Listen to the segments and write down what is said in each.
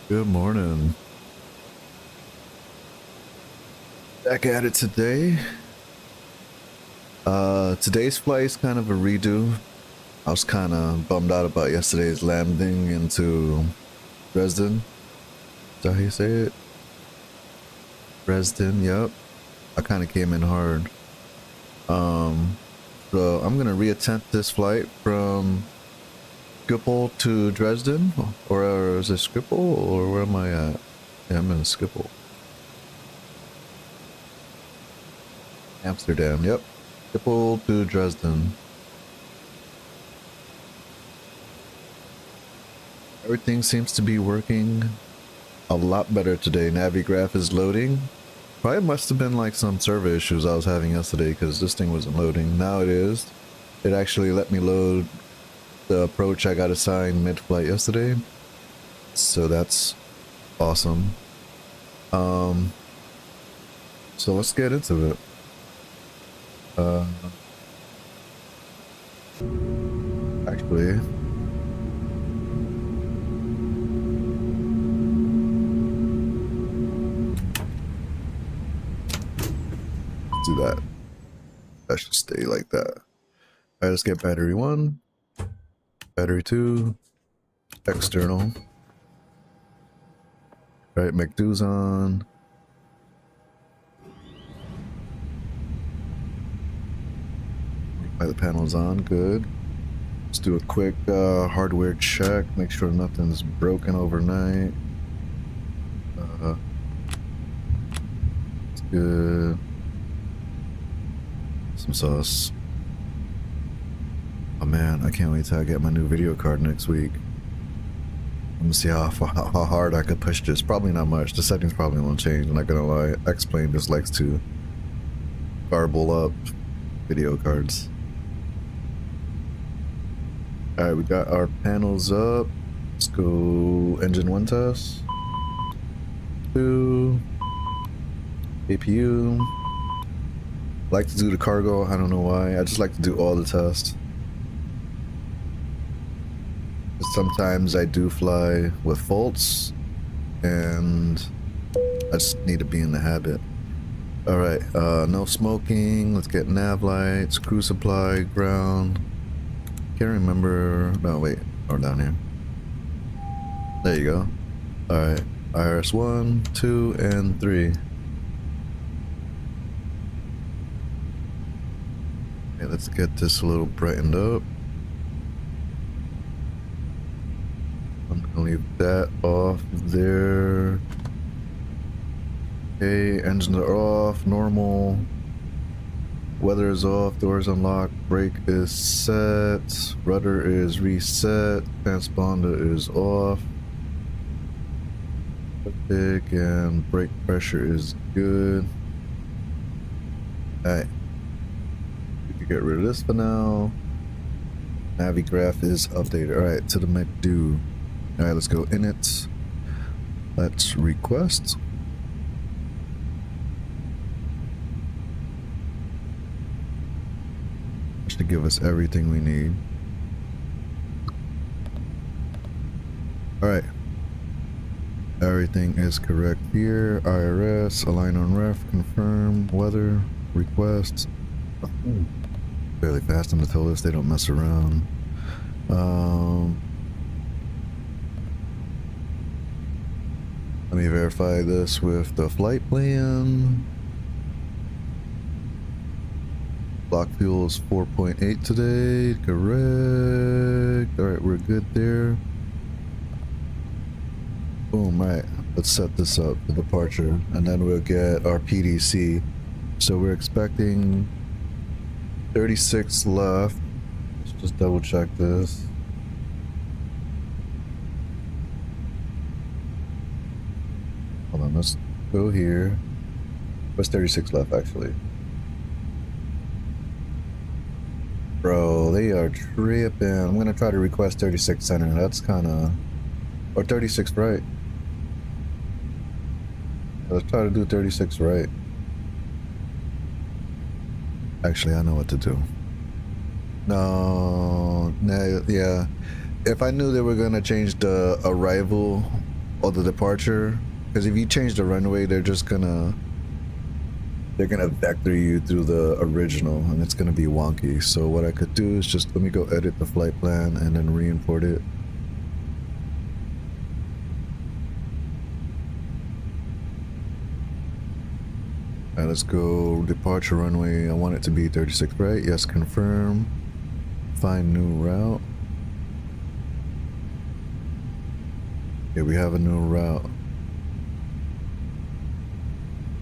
Good morning. Back at it today. Today's flight is kind of a redo. I was kind of bummed out about yesterday's landing into Dresden. Is that how you say it? Dresden, yep. I kind of came in hard. So I'm gonna reattempt this flight from Schiphol to Dresden, or is it Schiphol, or where am I at? Yeah, I'm in Schiphol. Amsterdam, yep. Schiphol to Dresden. Everything seems to be working a lot better today. Navigraph is loading. Probably must have been like some server issues I was having yesterday because this thing wasn't loading. Now it is. It actually let me load the approach I got assigned mid-flight yesterday. So that's awesome. So let's get into it. Actually, let's do that. That should stay like that. All right, let's get battery 1, battery 2, external. All right, McDo's on. The panel's on, good. Let's do a quick hardware check, make sure nothing's broken overnight. It's good. Some sauce. Oh man, I can't wait till I get my new video card next week. I'm gonna see how hard I could push this. Probably not much. The settings probably won't change. I'm not gonna lie. X-Plane just likes to garble up video cards. Alright, we got our panels up. Let's go engine 1 test. 2. APU. Like to do the cargo, I don't know why. I just like to do all the tests. Sometimes I do fly with faults, and I just need to be in the habit. Alright, no smoking. Let's get nav lights, crew supply, ground. Can't remember. No, wait. Or down here. There you go. Alright. IRS 1, 2, and 3. Okay, let's get this a little brightened up. I'm gonna leave that off there. Okay, engines are off, normal. Weather is off, doors unlocked, brake is set, rudder is reset, transponder is off. Pick and brake pressure is good. Alright. We can get rid of this for now. Navigraph is updated. Alright, to the McDo. Alright, let's go in it. Let's request. To give us everything we need. Alright. Everything is correct here. IRS, align on ref, confirm, weather, request. Fairly fast on the Toliss, they don't mess around. Let me verify this with the flight plan. Block fuel is 4.8 today, correct. All right, we're good there. Boom, right. Let's set this up for departure, and then we'll get our PDC. So we're expecting 36 left. Let's just double check this. Hold on, let's go here. What's 36 left, actually? Bro, they are tripping. I'm gonna try to request 36 center. That's kind of... Or 36 right. Let's try to do 36 right. Actually, I know what to do. No, nah, yeah. If I knew they were gonna change the arrival or the departure, because if you change the runway, they're gonna vector you through the original, and it's gonna be wonky. So what I could do is just let me go edit the flight plan and then re-import it. Alright, let's go departure runway. I want it to be 36 right. Yes, confirm. Find new route. Yeah, we have a new route.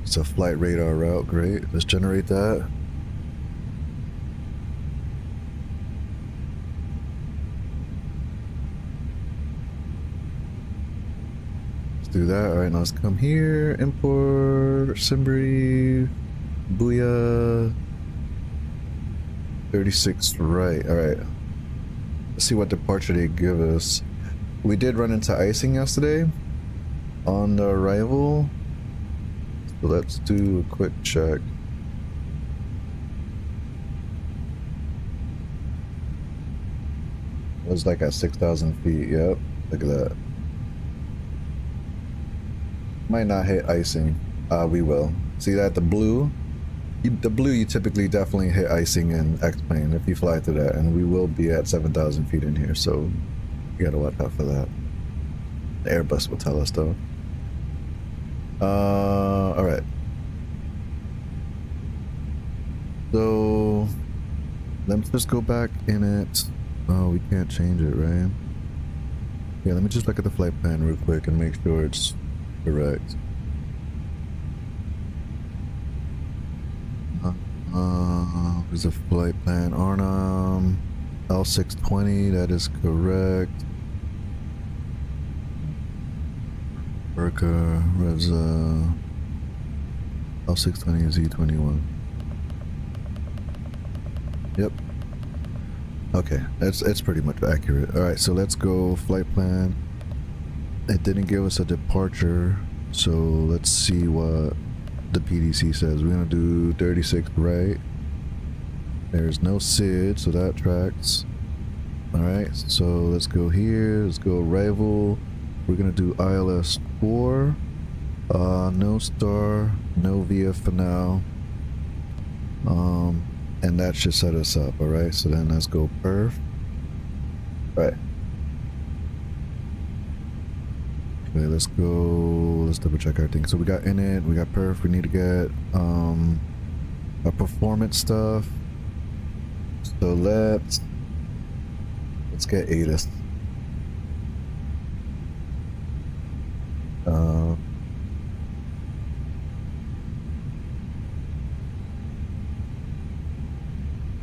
It's a flight radar route. Great. Let's generate that. Let's do that. Alright, now let's come here. Import. Simbri. Booyah. 36 right. Alright. Let's see what departure they give us. We did run into icing yesterday on the arrival. So let's do a quick check. It was like at 6,000 feet. Yep. Look at that. Might not hit icing. We will. See that? The blue? You typically definitely hit icing in X-plane if you fly through that. And we will be at 7,000 feet in here. So you gotta watch out for that. The Airbus will tell us though. Alright. So let's just go back in it. Oh, we can't change it, right? Yeah, let me just look at the flight plan real quick and make sure it's correct. There's a flight plan. Arnhem L620, that is correct. Burka, Revza, L620 Z21. Yep. Okay, it's pretty much accurate. Alright, so let's go flight plan. It didn't give us a departure, so let's see what the PDC says. We're gonna do 36 right. There's no SID, so that tracks. Alright, so let's go here. Let's go arrival. We're gonna do ILS 4. No star, no VF for now. And that should set us up. Alright, so then let's go perf. Alright. Okay, let's go. Let's double check everything. So we got init, we got perf. We need to get our performance stuff. So let's get ATIS.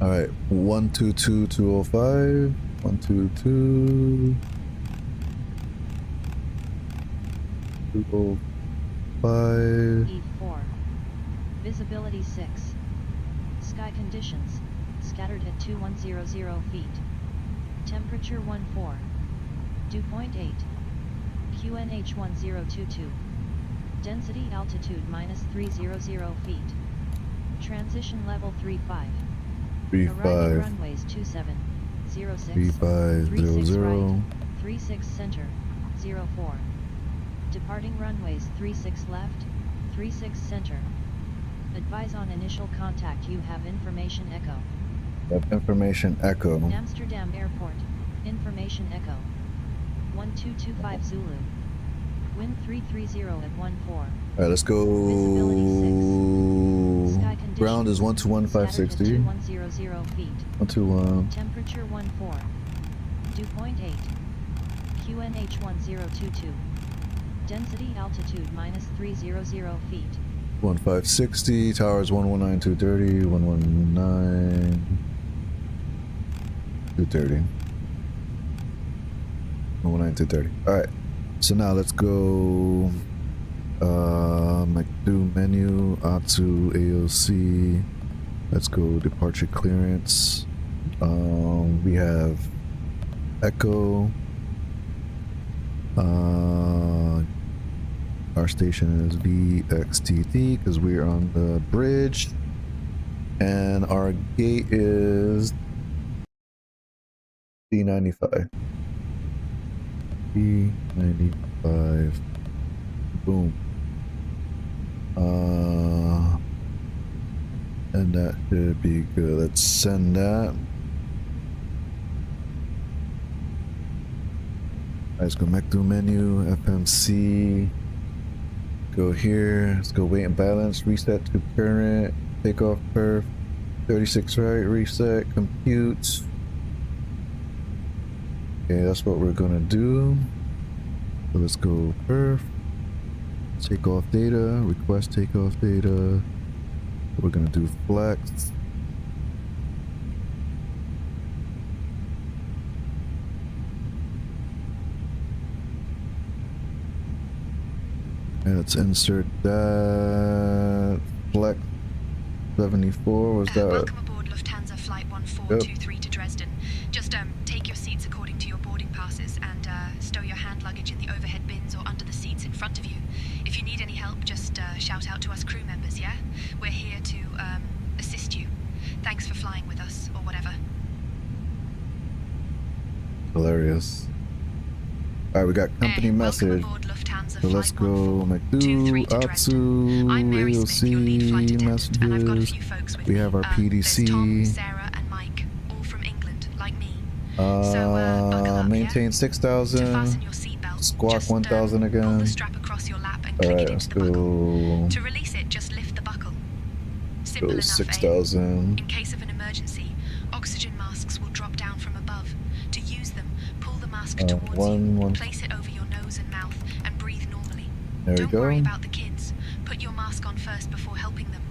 All right, 122.205, 122. 205. E4. Visibility 6. Sky conditions. Scattered at 2100 feet. Temperature 14. Dew point 8. QNH 1022. Density altitude -300 feet. Transition level 35. 35. Arriving runways 27, 06, 35, 36 00. right, 36 center, 04. Departing runways 36 left, 36 center. Advise on initial contact. You have information echo. Yep, information echo. Amsterdam Airport. Information echo. 1225 Zulu. Wind 330 at 14. Alright, let's go. Ground is 121,560. 2100 feet. 121. Temperature 14. Dew point 8. QNH 1022. Density altitude -300 feet. 1560. Towers 119,230. 119. 230. 119,230. Alright. So now let's go. Do menu, ATSU, AOC. Let's go departure clearance. We have Echo. Our station is VXTT because we're on the bridge, and our gate is D95. D95. 5. Boom. And that should be good. Let's send that. Let's go back to menu, FMC. Go here. Let's go weight and balance. Reset to current. Takeoff perf. 36 right. Reset. Compute. Okay, that's what we're gonna do. So let's go perf. Takeoff data. Request takeoff data. We're gonna do flex. And let's insert that. Flex 74. Was that? Welcome aboard Lufthansa Flight 1423 to Dresden. Just take your seats according to your boarding passes and stow your hand luggage in the overhead bins or under the seats in front of you. If you need any help, just shout out to us crew members, yeah? We're here to assist you. Thanks for flying with us, or whatever. Hilarious. Alright, we got company message. So let's go McDo, Atsu, AOC, messages. We have our PDC. Tom, Sarah, and Mike, all from England, like me. Maintain 6,000. Squawk 1,000 again. Pull the strap across your lap and click Alright, it let's into the buckle. go. To release it, just lift the buckle. Simple Go enough, 6,000. In case of an emergency, oxygen masks will drop down from above. To use them, pull the mask towards you, place it over your nose and mouth, and breathe normally. There we Don't go. worry about the kids. Put your mask on first before helping them.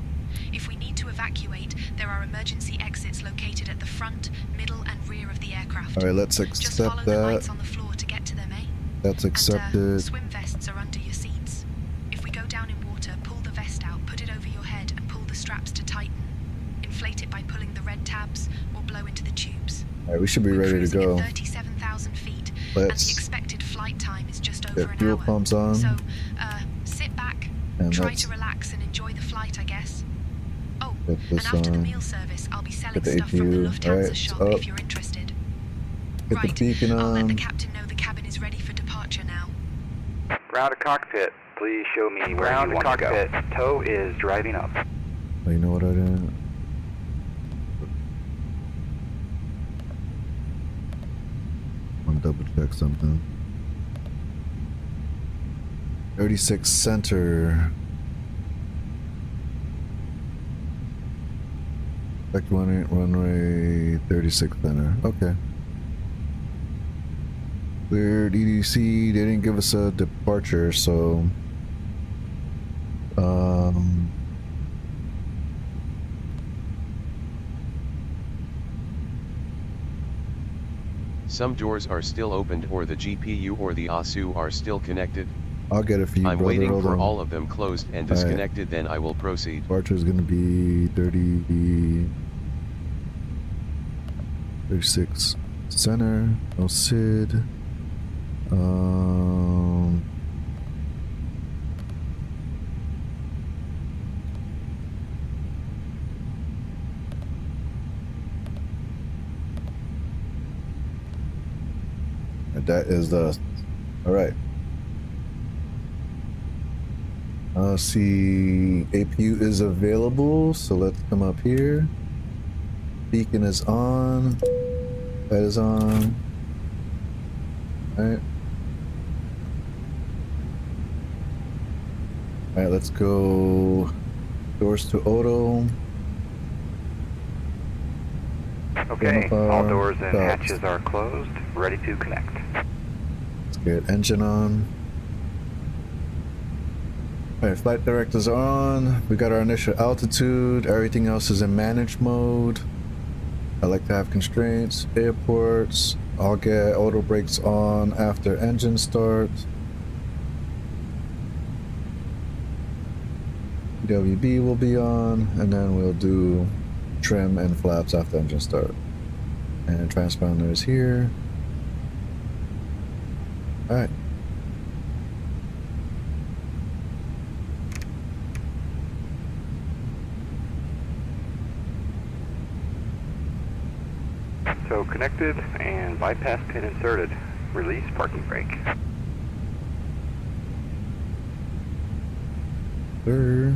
If we need to evacuate, there are emergency exits located at the front, middle, and rear of the aircraft. Alright, let's Just follow accept the lights that. on the floor to get to them, eh? That's And accepted. swim vests are under your seats. If we go down in water, pull the vest out, put it over your head, and pull the straps to tighten. Inflate it by pulling the red tabs, or blow into the tubes. Alright, we should be We're ready to cruising go. at 37,000 feet, and the Let's expected flight time is just over get an fuel hour. pumps on. So, sit back, And try let's to relax and enjoy the flight, I guess. Oh, get and this after the on. meal service, I'll be selling Get the stuff from the APU. Lufthansa Alright, shop up. if you're interested. Get Right, the beacon I'll let the on. captain know the cabin is ready for departure now. Ground to cockpit. Please show me where Ground you to want to go. cockpit. Tow is driving up. Oh, you know what I did? Want to double check something. 36 center. Select runway 36 center. Okay. Cleared EDC. They didn't give us a departure, so Some doors are still opened or the GPU or the ASU are still connected. I'll get it for you, I'm brother. waiting Hold for on. all of them closed and disconnected, then I will proceed. Departure is gonna be 36 center. No SID. That is the. All right. See, APU is available, so let's come up here. Beacon is on. That is on. All right. All right, let's go. Doors to auto. Okay, all doors and stops. hatches are closed. Ready to connect. Let's get engine on. Alright, flight directors are on. We got our initial altitude. Everything else is in managed mode. I like to have constraints. Airports. I'll get auto brakes on after engine start. WB will be on, and then we'll do trim and flaps after engine start. And transponder is here. Alright. So connected and bypass pin inserted. Release parking brake. sir.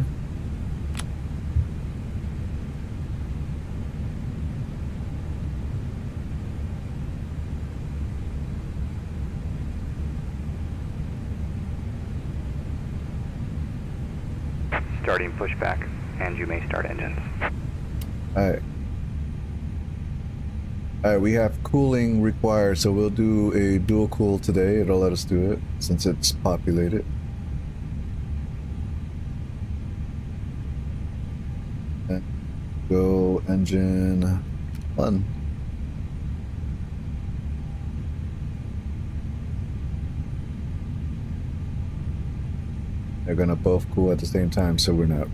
Starting pushback, and you may start engines. Alright. Alright, we have cooling required, so we'll do a dual cool today. It'll let us do it since it's populated. And go engine 1. They're gonna both cool at the same time, so we're not.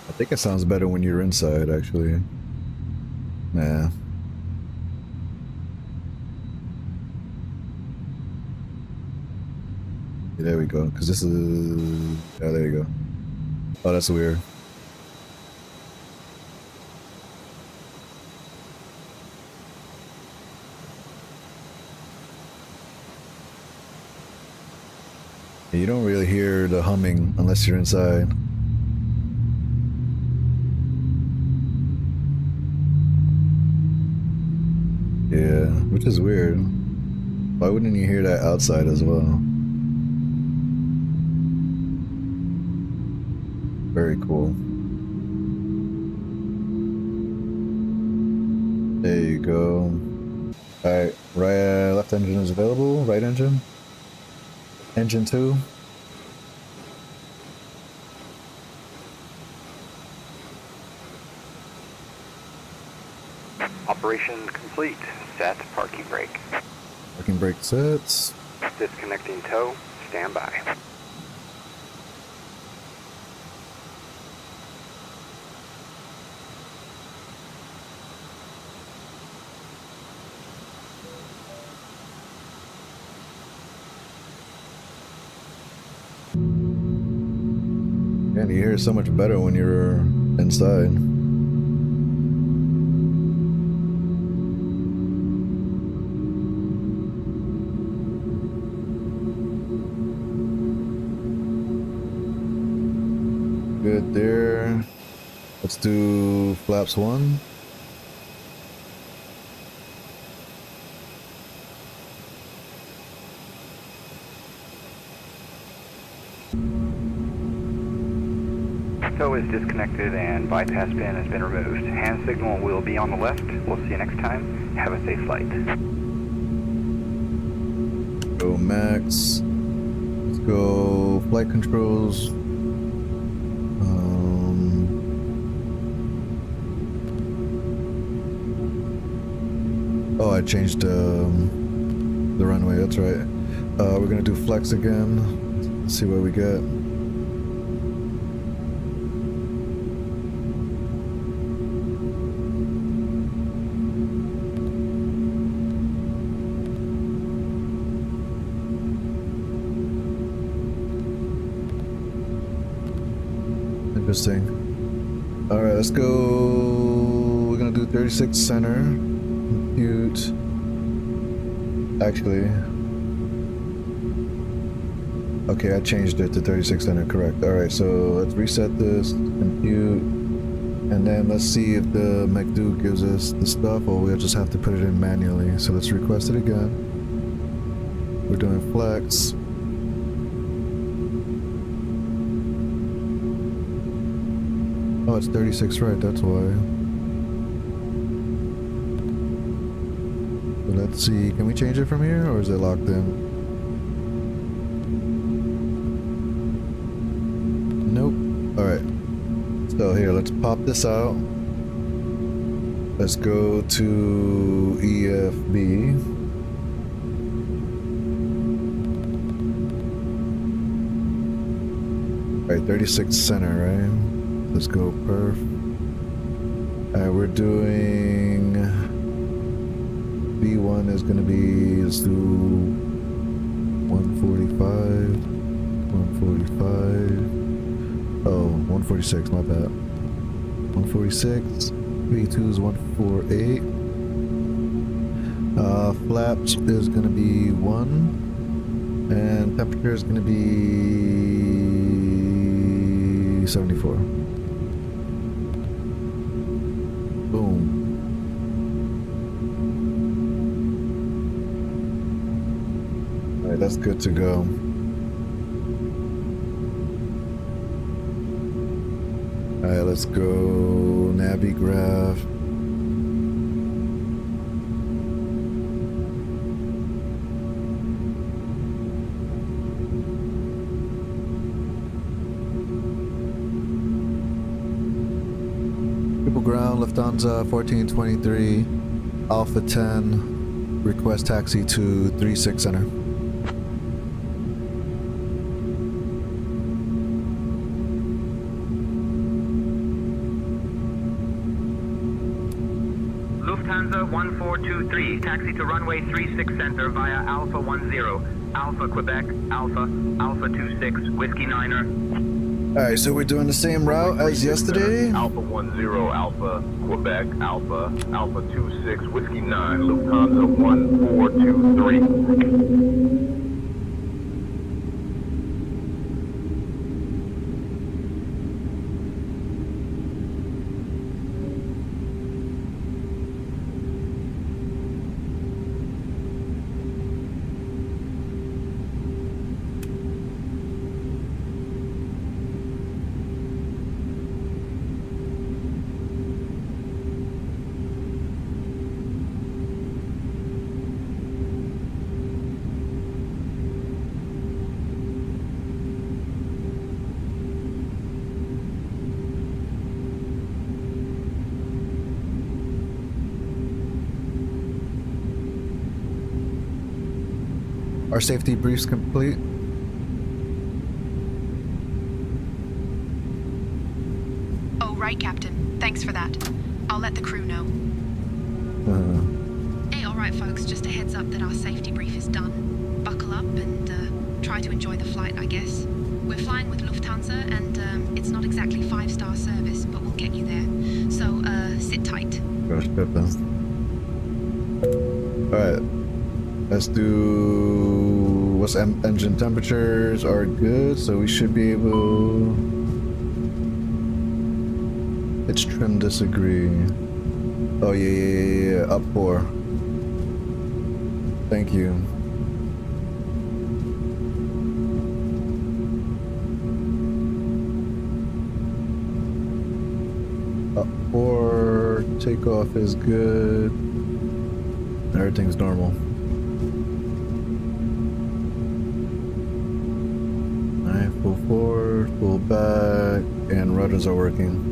I think it sounds better when you're inside, actually. Nah. Yeah, there we go. Because this is... Yeah, there you go. Oh, that's weird. You don't really hear the humming unless you're inside. Yeah, which is weird. Why wouldn't you hear that outside as well? Very cool. There you go. Alright, right, left engine is available. Right engine. Engine 2. Operation complete. Set parking brake. Parking brake sets. Disconnecting tow. Stand by. And you hear it so much better when you're inside. Good there. Let's do flaps 1. Tow is disconnected and bypass pin has been removed. Hand signal will be on the left. We'll see you next time. Have a safe flight. Go max. Let's go flight controls. Oh, I changed the runway. That's right. We're gonna do flex again. Let's see what we get. Interesting. All right, let's go. We're gonna do 36 center. Compute. Actually, okay, I changed it to 36 center. Correct. All right, so let's reset this. Compute, and then let's see if the MCDU gives us the stuff, or we'll just have to put it in manually. So let's request it again. We're doing flex. Oh, it's 36 right, that's why. So let's see, can we change it from here, or is it locked in? Nope. Alright. So here, let's pop this out. Let's go to EFB. Alright, 36 center, right? Let's go perf. Alright, we're doing B1 is gonna be, let's do 145, 145. Oh, 146, my bad. 146. V2 is 148. Flaps is going to be 1. And temperature is going to be 74. Boom. Alright, that's good to go. Alright, let's go Navi graph. Triple ground, Lufthansa 1423, Alpha 10, request taxi to 36 center. Lufthansa 1423, taxi to runway 36 center via Alpha 10, Alpha Quebec, Alpha, Alpha 26, Whiskey Niner. Alright, so we're doing the same route as yesterday. Alpha 10, Alpha, Quebec, Alpha, Alpha 26, Whiskey 9, Lufthansa 1423. Our safety brief's complete. Oh, right, Captain. Thanks for that. I'll let the crew know. Hey, alright, folks. Just a heads up that our safety brief is done. Buckle up and try to enjoy the flight, I guess. We're flying with Lufthansa, and it's not exactly 5-star service, but we'll get you there. So, sit tight. Gosh, alright. Let's do what's engine temperatures are good, so we should be able. It's trim disagree. Oh yeah, up 4. Thank you. Up 4, takeoff is good. Everything's normal. Full forward, full back, and rudders are working.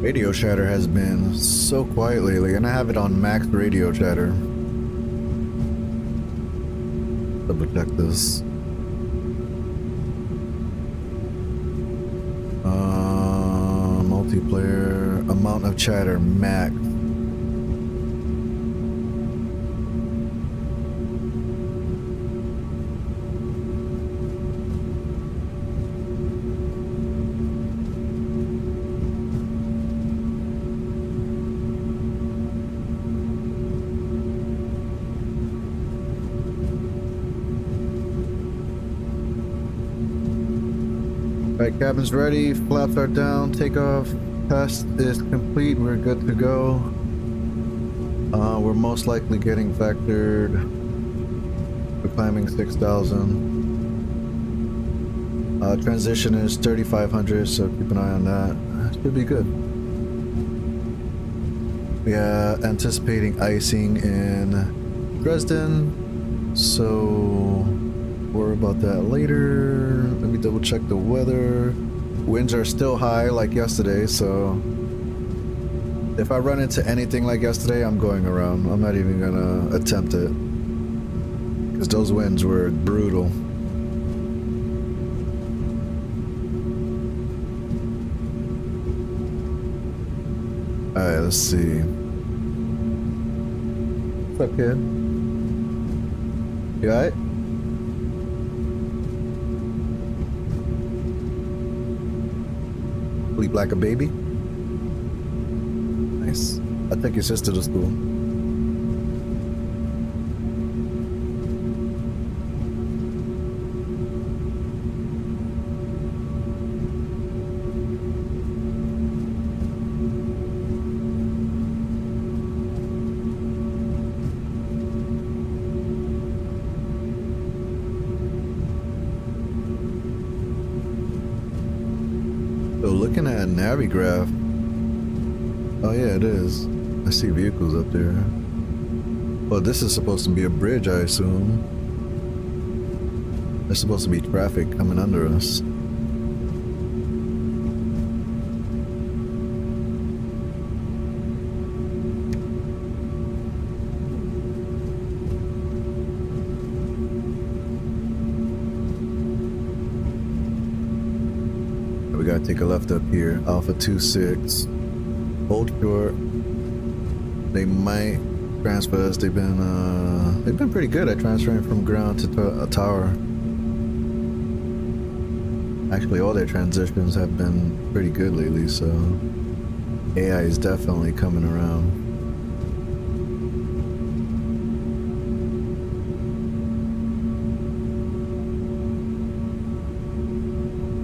Radio chatter has been so quiet lately, and I have it on max radio chatter. Double check this. Multiplayer amount of chatter max. Alright, cabin's ready, flaps are down, takeoff, test is complete, we're good to go. We're most likely getting factored. We're climbing 6,000. Transition is 3,500, so keep an eye on that. Should be good. We are anticipating icing in Dresden, so worry about that later. Let me double check the weather. Winds are still high like yesterday, so if I run into anything like yesterday, I'm going around. I'm not even gonna attempt it, because those winds were brutal. Alright, let's see. What's up, kid? You alright? Sleep like a baby? Nice. I take your sister to school. Looking at Navigraph. Oh yeah, it is. I see vehicles up there. Well, this is supposed to be a bridge, I assume. There's supposed to be traffic coming under us. We gotta take a left up here. Alpha 26. Hold short. They might transfer us. They've been pretty good at transferring from ground to a tower. Actually, all their transitions have been pretty good lately, so AI is definitely coming around.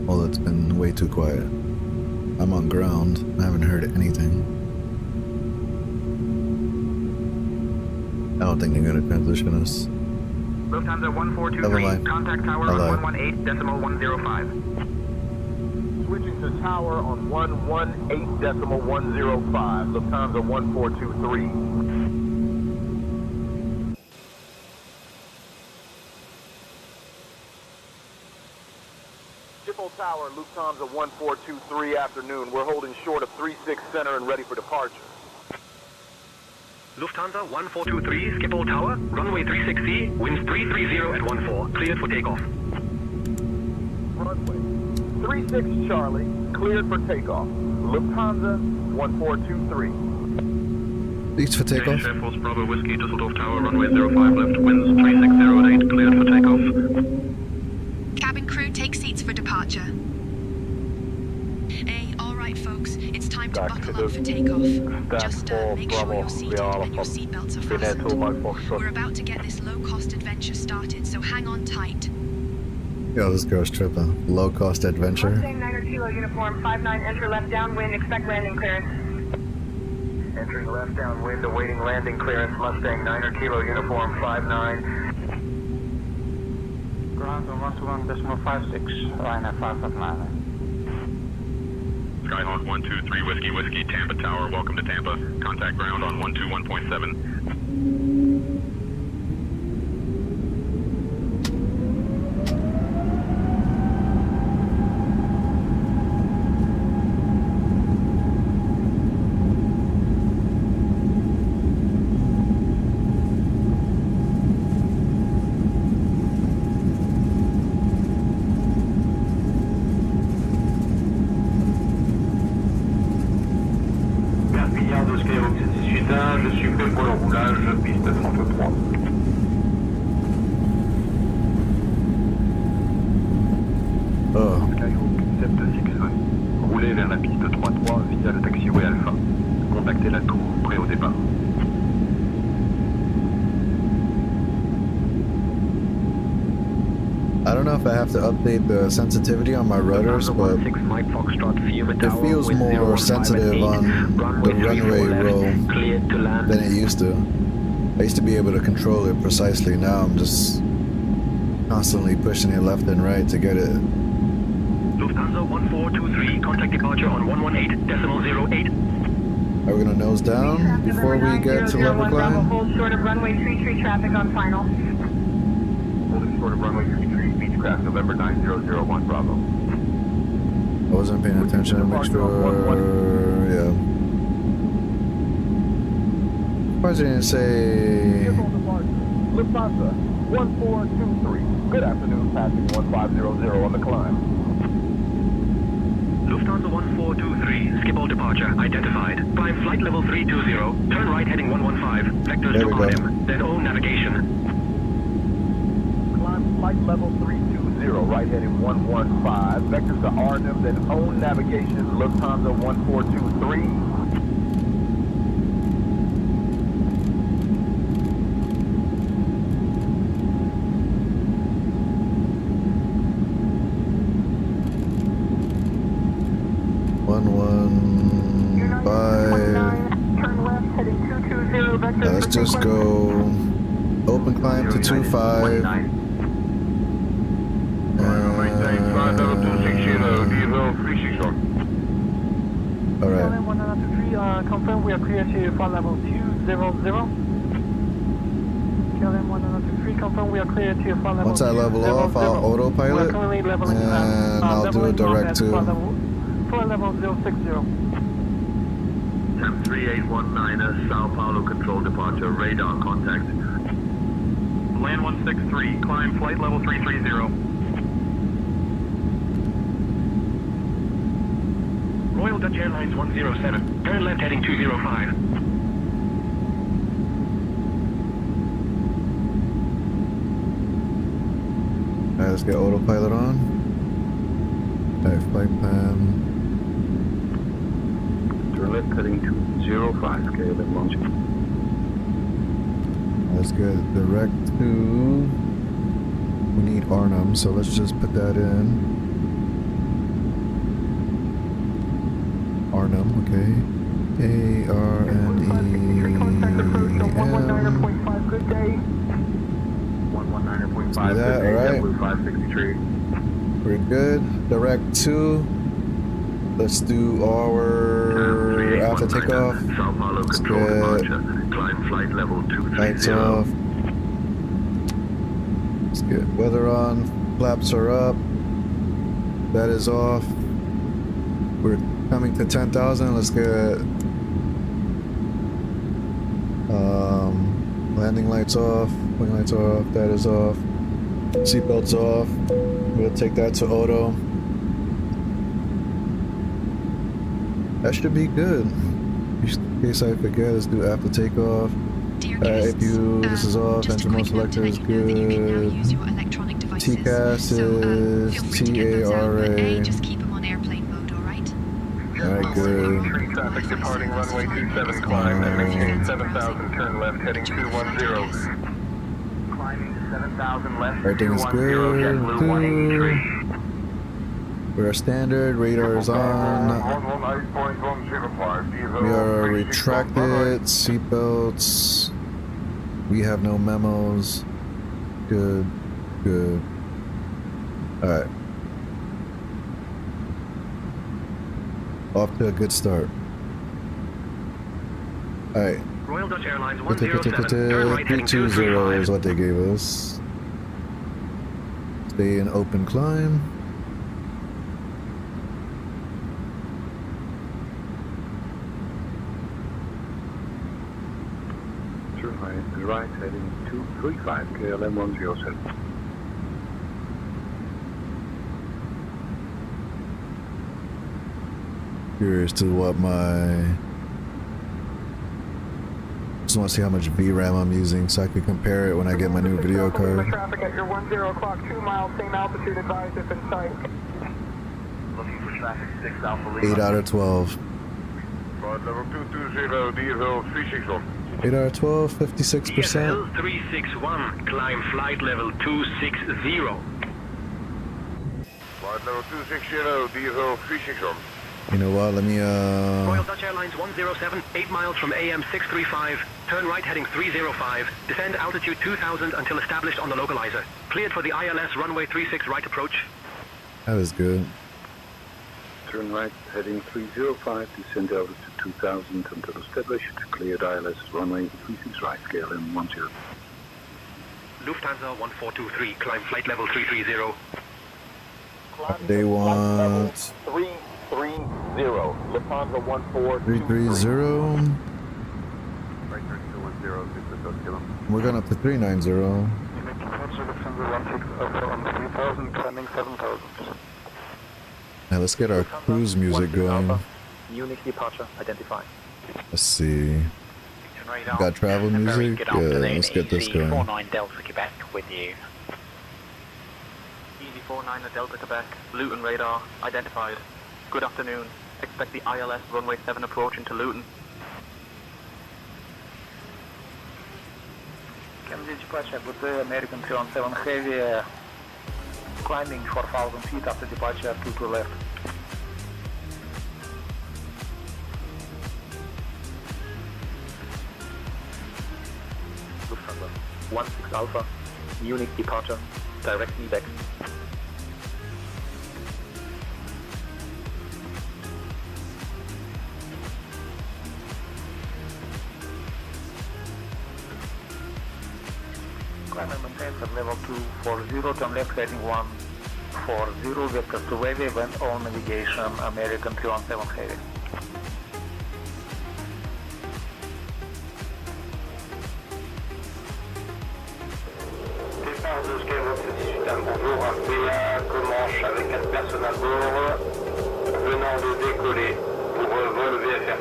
Well, it's been way too quiet. I'm on ground. I haven't heard anything. I don't think they're gonna transition us. Lufthansa 1423, contact tower on 118.105. Switching to tower on 118.105. Lufthansa 1423. Schiphol Tower, Lufthansa 1423, afternoon. We're holding short of 36 center and ready for departure. Lufthansa 1423, Schiphol Tower, runway 36C, winds 330 at 14, cleared for takeoff. Runway 36 Charlie, cleared for takeoff. Lufthansa 1423. Leads for takeoff. Air Force Bravo Whiskey, Düsseldorf Tower, runway 05 left, winds 360 at 8, cleared for takeoff. Cabin crew, take seats for departure. Hey, all right, folks. It's time to buckle up for takeoff. Just make sure you're seated and your seatbelts are fastened. We're about to get this low-cost adventure started, so hang on tight. Yo, this girl's tripping. Low-cost adventure. Mustang 9 Kilo uniform, 59, enter left downwind, expect landing clearance. Entering left downwind, awaiting landing clearance, Mustang 9 Kilo uniform, 59. Ground on 121.56, Ryanair 559. Skyhawk 123 Whiskey Whiskey, Tampa Tower, welcome to Tampa. Contact ground on 121.7. Je suis prêt pour le roulage, piste 33. Oh. Skyhawk 761. Roulez vers la piste 33 via le taxiway Alpha. Contactez la tour, prêt au départ. I don't know if I have to update the sensitivity on my rudders, but it feels more sensitive on the runway roll than it used to. I used to be able to control it precisely. Now I'm just constantly pushing it left and right to get it. Lufthansa 1423, contact departure on 118.08. Are we gonna nose down before we get to level climb? Hold short of runway 33 traffic on final. Holding short of runway 33, Beechcraft, November 9001, Bravo. I wasn't paying attention to make sure. Yeah. Why did it say? Lufthansa 1423. Good afternoon, passing 1500 on the climb. Lufthansa 1423, Schiphol departure identified. Climb flight level 320, turn right heading 115, vectors There to we go. Arnhem, then own navigation. Climb flight level 320, right heading 115, vectors to Arnhem, then own navigation, Lufthansa 1423. Let's just go open climb to 25. Alright. Confirm we are clear to flight level 200. KLM 1923, confirm we are clear to flight level Once I level off, I'll autopilot and I'll do a direct to flight level 060. 3819, Sao Paulo control departure, radar contact. Land 163, climb flight level 330. Royal Dutch Airlines 107, turn left heading 205. Alright, let's get autopilot on. Alright, flight plan. Turn left heading 205, KLM launch. Let's get direct to. We need Arnhem, so let's just put that in. Arnhem, okay. A-R-N-E-M. Good day. 119.5, Do that, alright. 563. We're good. Direct to. Let's do our after takeoff. Sao Paulo Let's control get departure. Climb flight level 230. lights off. Let's get weather on. Flaps are up. That is off. We're coming to 10,000. Let's get landing lights off. Wing lights are off. That is off. Seatbelts off. We'll take that to auto. That should be good. In case I forget, let's do after takeoff. If you, this is off, engine mode selector is good. TCAS is TARA. Just keep them on airplane mode, alright? Alright, good. Traffic departing runway 27, climb and maintain 7,000, turn left heading 210. Climbing to 7,000 left. Everything is good. We're standard, radar is on. We are retracted, seatbelts. We have no memos. Good, good. Alright. Off to a good start. Alright. Royal Dutch Airlines 107, turn right heading 320 235. is what they gave us. Stay in open climb. Right heading 235, KLM 107. Curious to what my. Just want to see how much VRAM I'm using so I can compare it when I get my new video card. Traffic at your 10 o'clock, 2 miles, same altitude, advised if in sight. Looking for traffic 6 Alpha Lima. 8 out of 12. Flight level 220, DFL 361. 8 out of 12, 56%. DFL 361, climb flight level 260. Level 260, diesel 361. You know what? Let me Royal Dutch Airlines 107, 8 miles from AM 635. Turn right heading 305. Descend altitude 2000 until established on the localizer. Cleared for the ILS runway 36 right approach. That was good. Turn right heading 305. Descend altitude 2000 until established. Cleared ILS runway 36 right. KLM 10. Lufthansa 1423. Climb flight level 330. They want 330. Lufthansa 330. Right 3210, We're going up to 390. Now let's get our cruise music going. Munich departure identified. Let's see. Got travel music? Yeah, let's get this going. 49 Delta Quebec with you. Easy 49 Delta Quebec, Luton radar identified. Good afternoon. Expect the ILS runway 7 approach into Luton. Cambridge departure with the American 317 heavy, climbing 4,000 feet after departure, 2 to left. Lufthansa 16 Alpha, Munich departure, directly back. Climb and maintain at level 240, turn left heading 140, vector to Wavy, event all navigation, American 317 heavy. Bonjour, un PA Comanche avec 4 personnes à bord, venant de décoller pour vol VFR.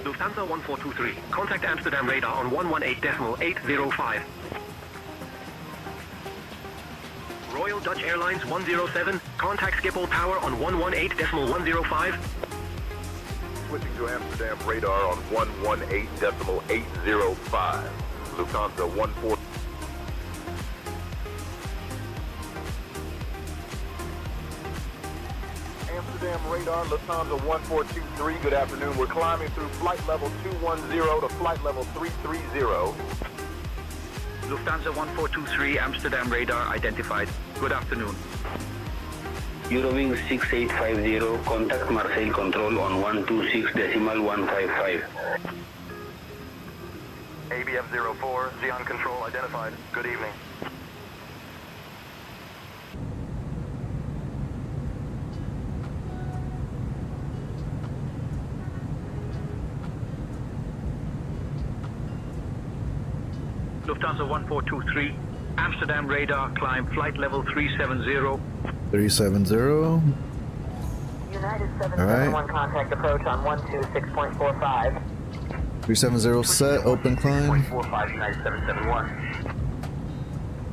Lufthansa 1423. Contact Amsterdam radar on 118.805. Royal Dutch Airlines 107. Contact Schiphol Tower on 118.105. Switching to Amsterdam radar on 118.805. Lufthansa 14. Amsterdam radar, Lufthansa 1423. Good afternoon. We're climbing through flight level 210 to flight level 330. Lufthansa 1423. Amsterdam radar identified. Good afternoon. Eurowing 6850, contact Marseille control on 126.155. ABF 04, Xeon control identified. Good evening. Lufthansa 1423. Amsterdam radar climb flight level 370. 370. United 771 Alright. contact approach on 126.45. 370 set, open climb. 45 United 771.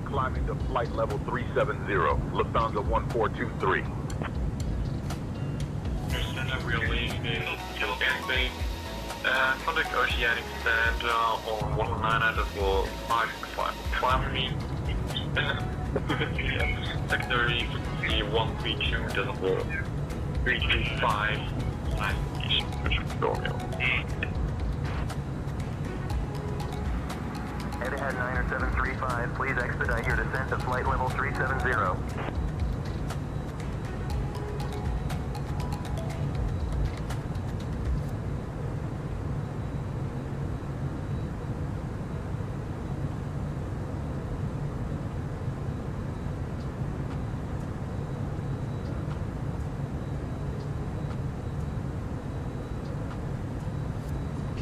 Climbing to flight level 370, Lufthansa 1423. Contact Oceanic Center on 109.555. Climb me. Secondary 132.325. Etihad 90735, please expedite your descent to flight level 370.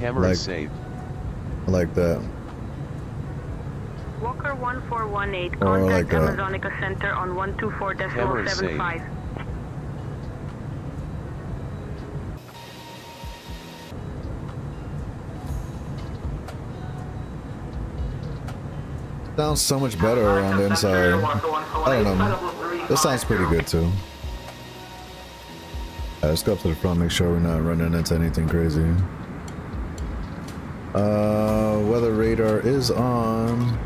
Camera Like- saved. I like that. Walker 1418, Oh, I contact like that. Amazonica Center on Camera saved. 124.75. Sounds so much better on the inside. I don't know. This sounds pretty good too. Let's go up to the front, make sure we're not running into anything crazy. Weather radar is on.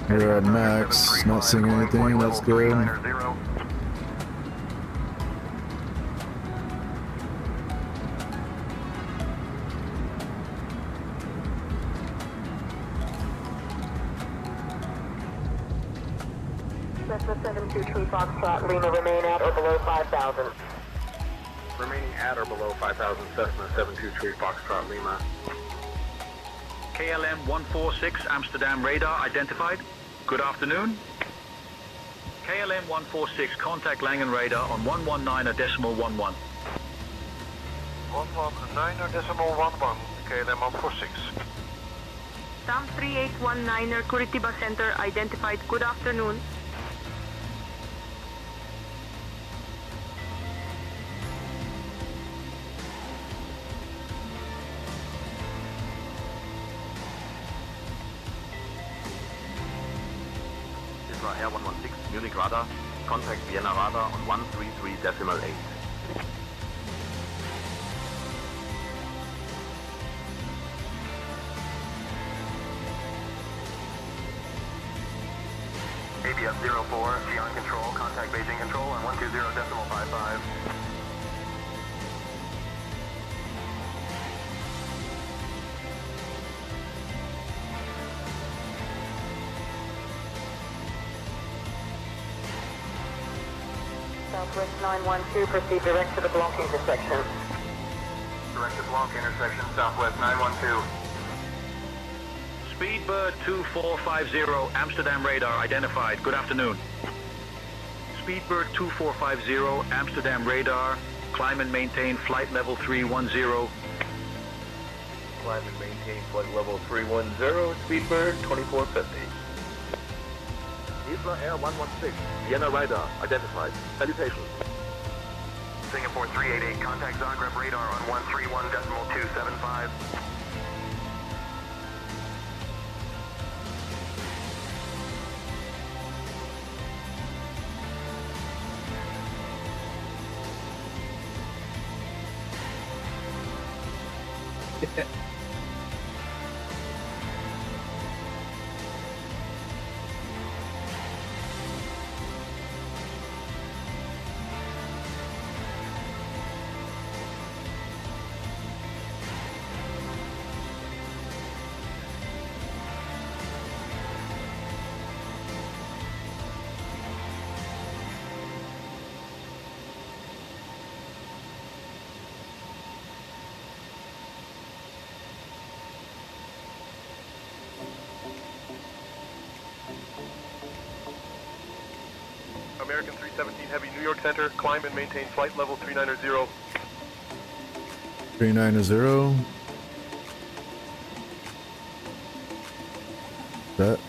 We're at max, not seeing anything, that's good. Cessna 723 Foxtrot, Lima remain at or below 5,000. Remaining at or below 5,000, Cessna 723 Foxtrot Lima. KLM 146 Amsterdam radar identified. Good afternoon. KLM 146 contact Langen radar on 119.11. 119.11, KLM 146. SAM 3819er Curitiba Center identified. Good afternoon. Air 116, Munich radar, contact Vienna radar on 133.8. ABS 04, Xi'an control, contact Beijing control on 120.55. Southwest 912, proceed direct to the Blanc intersection. Direct to Blanc intersection, Southwest 912. Speedbird 2450 Amsterdam radar identified. Good afternoon. Speedbird 2450 Amsterdam radar. Climb and maintain flight level 310. Climb and maintain flight level 310, Speedbird 2450. Isla Air 116, Vienna radar identified. Salutations. Singapore 388, contact Zagreb radar on 131.275. American 317 Heavy, New York Center, climb and maintain flight level 390. 390. That.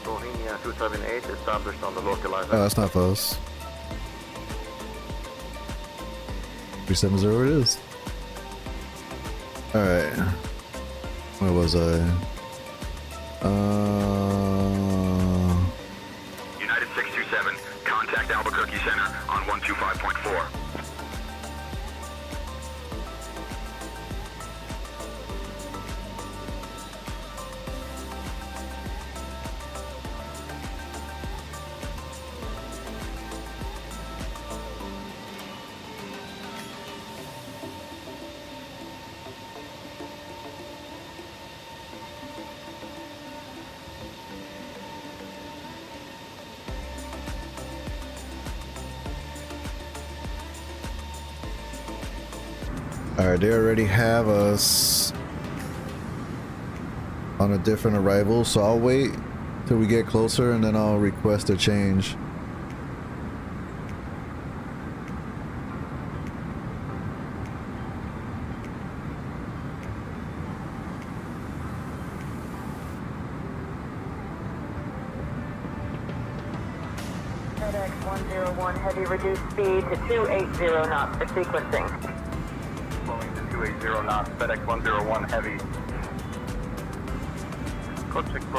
Bohemia 278 established on the localizer. Oh, that's not close. 370 it is. Alright. Where was I? United 627, contact Albuquerque Center on 125.4. Alright, they already have us on a different arrival, so I'll wait till we get closer and then I'll request a change. FedEx 101 Heavy, reduced speed to 280 knots for sequencing. Flowing to 280 knots, FedEx 101 Heavy. contact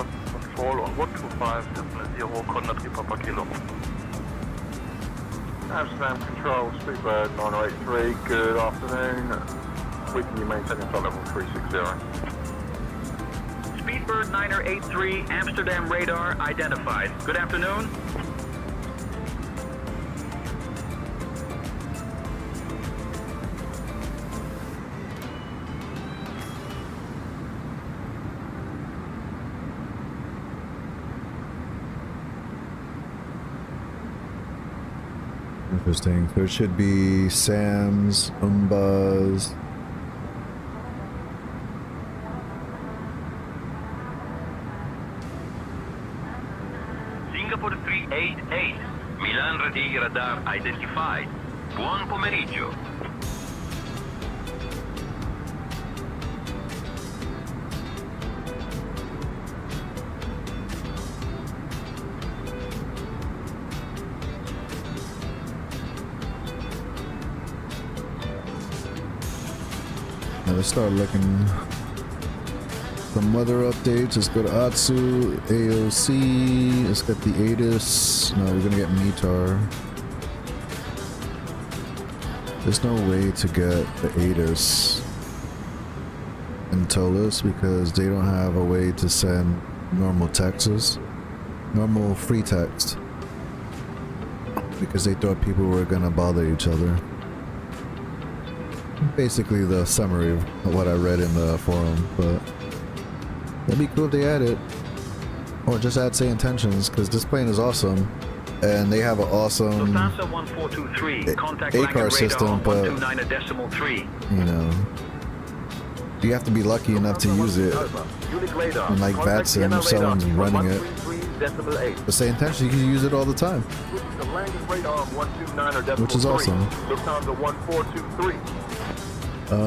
control on 125.0 coordinate Papa Kilo. Amsterdam Control, Speedbird 983, good afternoon. We can be maintaining flight level 360. Speedbird 983, Amsterdam radar identified. Good afternoon. Interesting. So it should be Sam's, Umbas. Singapore 388, Milan ready radar identified. Buon pomeriggio. Now let's start looking some weather updates. Let's go to Atsu, AOC. Let's get the ATIS. No, we're gonna get METAR. There's no way to get the ATIS in Toliss because they don't have a way to send normal texts, normal free text, because they thought people were gonna bother each other. Basically the summary of what I read in the forum, but that'd be cool if they add it, or just add say intentions, because this plane is awesome and they have an awesome Lufthansa 1423, contact ACAR system, but 129.3. you know, you have to be lucky enough to use it, and like VATSIM, if someone's running it, but say intention, you can use it all the time, which is awesome. Lufthansa 1423. Yep.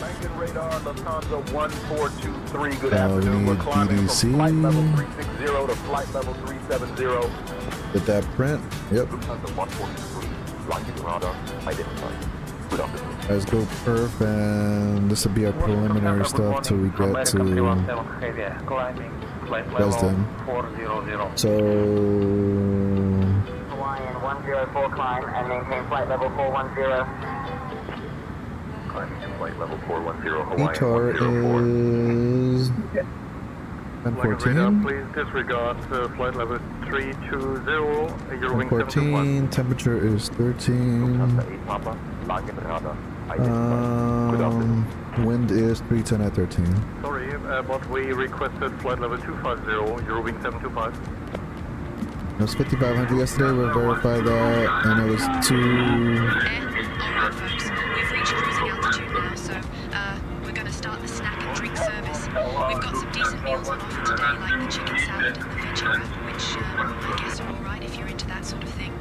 Langen radar, Lufthansa 1423. Good We afternoon. We're need climbing EDC. from flight level 360 to flight level 370. Get that print. Yep. Lufthansa 1423. Langen radar identified. Good afternoon. Let's go perf, and this will be our preliminary stuff till we get to Dresden. So Hawaiian 104 climb and maintain flight level 410. Climbing to flight level 410 Hawaiian ETAR 104. is Langen 1014. radar, please disregard flight level 320, Eurowing 721. 1014. Temperature is 13. Lufthansa 8 Papa, Langen radar identified. Good afternoon. Wind is 310 at 13. Sorry, but we requested flight level 250, Eurowing 725. It was 5500 yesterday. We'll verify that, and it was 2. Alright folks, we've reached cruising altitude now, so we're gonna start the snack and drink service. We've got some decent meals on offer today, like the chicken salad and the veggie wrap, which I guess are alright if you're into that sort of thing.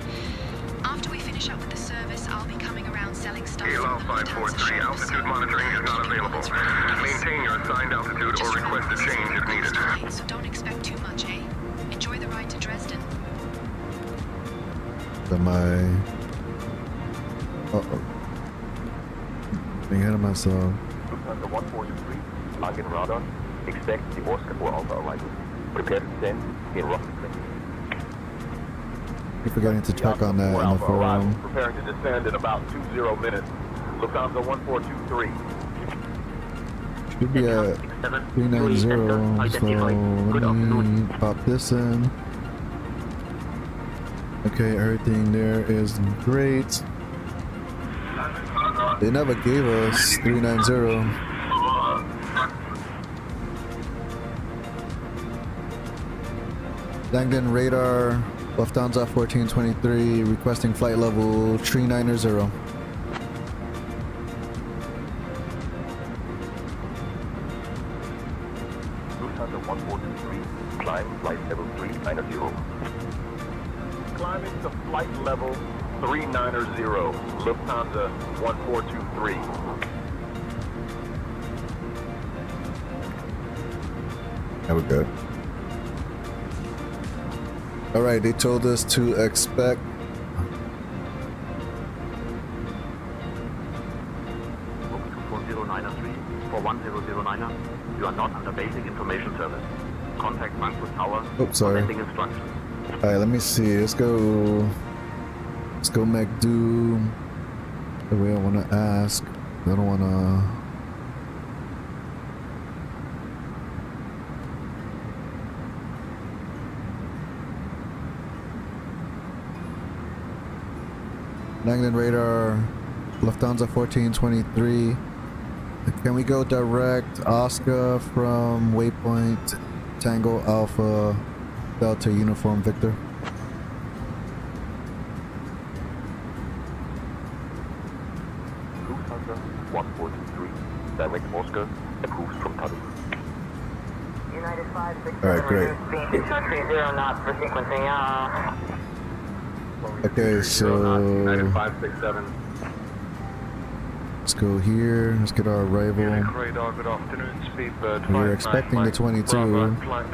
After we finish up with the service, I'll be coming around selling stuff ELO from the Lufthansa 543, shops. altitude monitoring is not available. Maintain your assigned altitude or request a change if needed. So don't expect too much, eh? Enjoy the ride to Dresden. Am I? Uh-oh. Being ahead of myself. Lufthansa 143, Langen radar. Expect the Oscar or Alpha arrival. Prepare to descend in roughly 20. Keep forgetting to check on that in the forum. Preparing to descend in about 20 minutes. Lufthansa 1423. Should be at 390, so let me pop this in. Okay, everything there is great. They never gave us 390. Langen radar, Lufthansa 1423, requesting flight level 390. Lufthansa 1423, climb flight level 390. Climbing to flight level 390, Lufthansa 1423. Yeah, we're good. Alright, they told us to expect 1009er. You are not under basic information service. Contact Frankfurt Tower. Oh, sorry. Landing instructions. Alright, let me see. Let's go make do the way I want to ask. I don't want to. Langdon radar, Lufthansa 1423. Can we go direct Oscar from waypoint Tango Alpha Delta Uniform Victor? Lufthansa 1423. Direct Oscar. Approved from Toliss. United 567. Alright, great. Speed 230 knots for sequencing. Okay, so United 567. let's go here. Let's get our arrival. Radar, good afternoon, Speedbird. We're expecting the 22.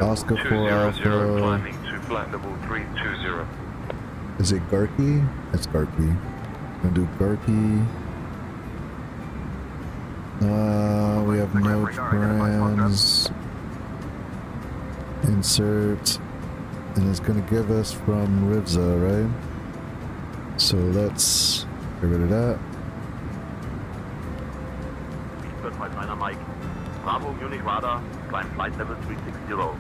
Oscar 4 Alpha. Climbing to flight level 320. Is it Garky? That's Garky. Gonna do Garky. We have no trans. Insert. And it's gonna give us from Rivza, right? So let's get rid of that. Speedbird Flight 9er Mike. Bravo Munich radar. Climb flight level 360.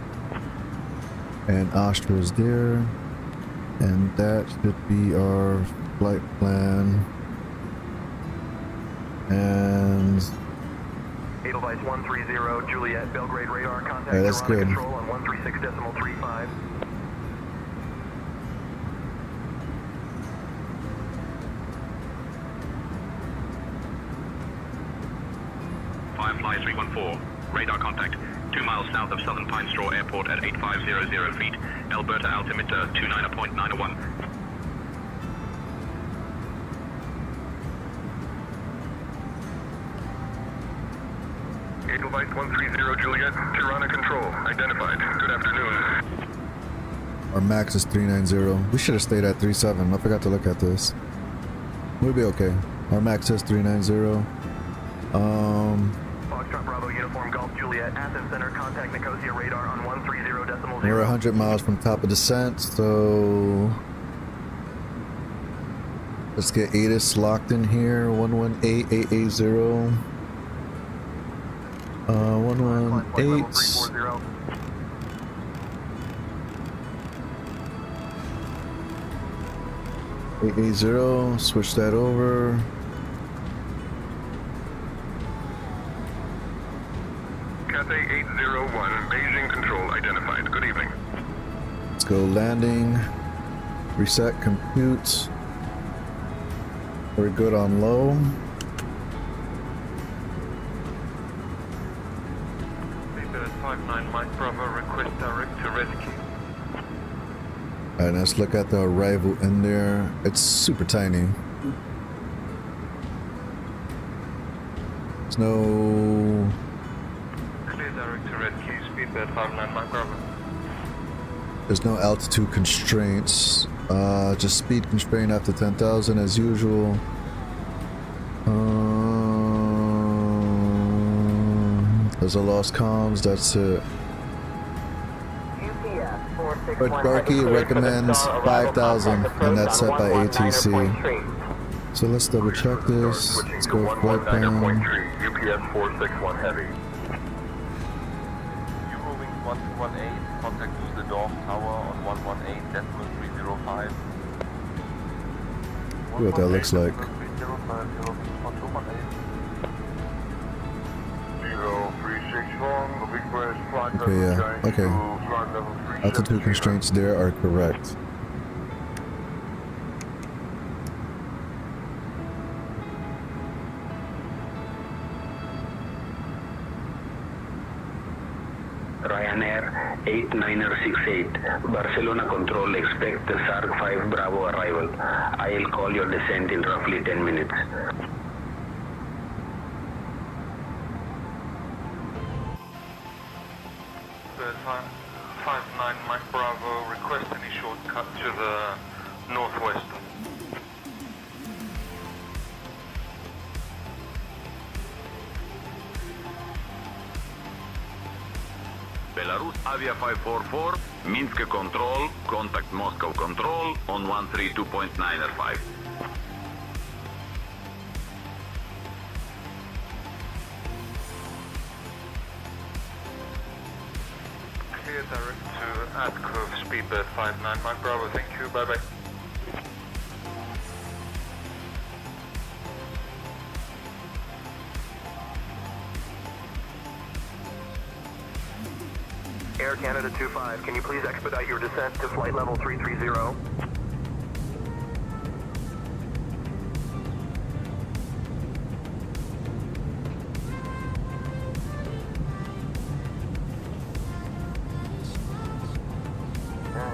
And Astra's there. And that should be our flight plan. And Edelweiss 130, Juliet, Belgrade radar, contact yeah, that's good. control on 136.35. Firefly 314, radar contact, 2 miles south of Southern Pine Straw Airport at 8500 feet, Alberta altimeter 29.901. Edelweiss 130, Juliet, Tirana control, identified. Good afternoon. our max is 390. We should have stayed at 37. I forgot to look at this. We'll be okay. Our max is 390. Foxtrot Bravo Uniform Golf Juliet, Athens Center, contact Nicosia radar on 130.0. We're 100 miles from top of descent, so let's get ATIS locked in here. 118880. 118. 880. Switch that over. Cathay 801, Beijing control identified. Good evening. Let's go landing. Reset compute. We're good on low. Speedbird 59 Mike Bravo, request direct to rescue. Alright, let's look at the arrival in there. It's super tiny. There's no... Clear direct to rescue, Speedbird 59 Mike Bravo. There's no altitude constraints. Just speed constraint after 10,000 as usual. There's a lost comms, that's it. But Garky recommends 5,000 and that's set by ATC. So let's double check this. Let's go flight plan. UPS 461 heavy. You moving 118, contact Dusseldorf Tower on 118.305. See what that looks like. Okay, yeah, okay. Altitude constraints there are correct. Ryanair 8968, Barcelona control, expect the SARC 5 Bravo arrival. I'll call your descent in roughly 10 minutes. Bird 59 Mike Bravo, request any shortcut to the northwest. Belarus Avia 544, Minsk Control, contact Moscow Control on 132.905. Clear direct to Adcove, speedbird 59 Mike Bravo, thank you, bye bye. Air Canada 25, can you please expedite your descent to flight level 330?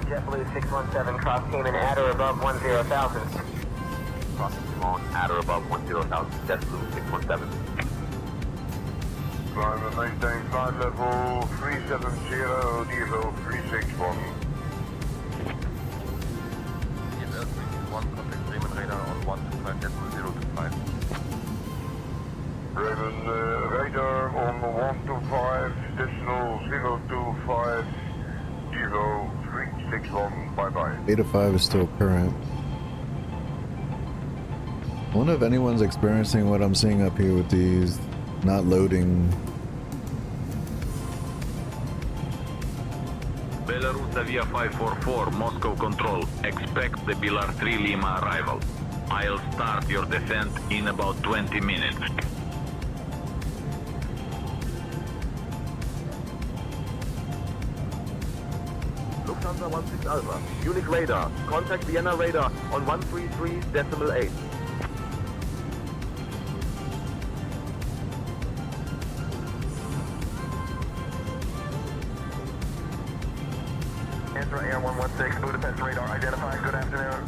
JetBlue 617, cross Cayman at or above 10,000. Crossing Simone at or above 10,000, JetBlue 617. Climb and maintain flight level 370, diesel 361. ESL 361, contact Bremen radar on 125.025. Bremen radar on 125.025, diesel 361, bye bye. Beta 5 is still current. I wonder if anyone's experiencing what I'm seeing up here with these not loading. Belarus Avia 544, Moscow Control. Expect the Pilar 3 Lima arrival. I'll start your descent in about 20 minutes. Lufthansa 16 Alpha, Munich radar, contact Vienna radar on 133.8. Answer Air 116, Budapest radar identified, good afternoon.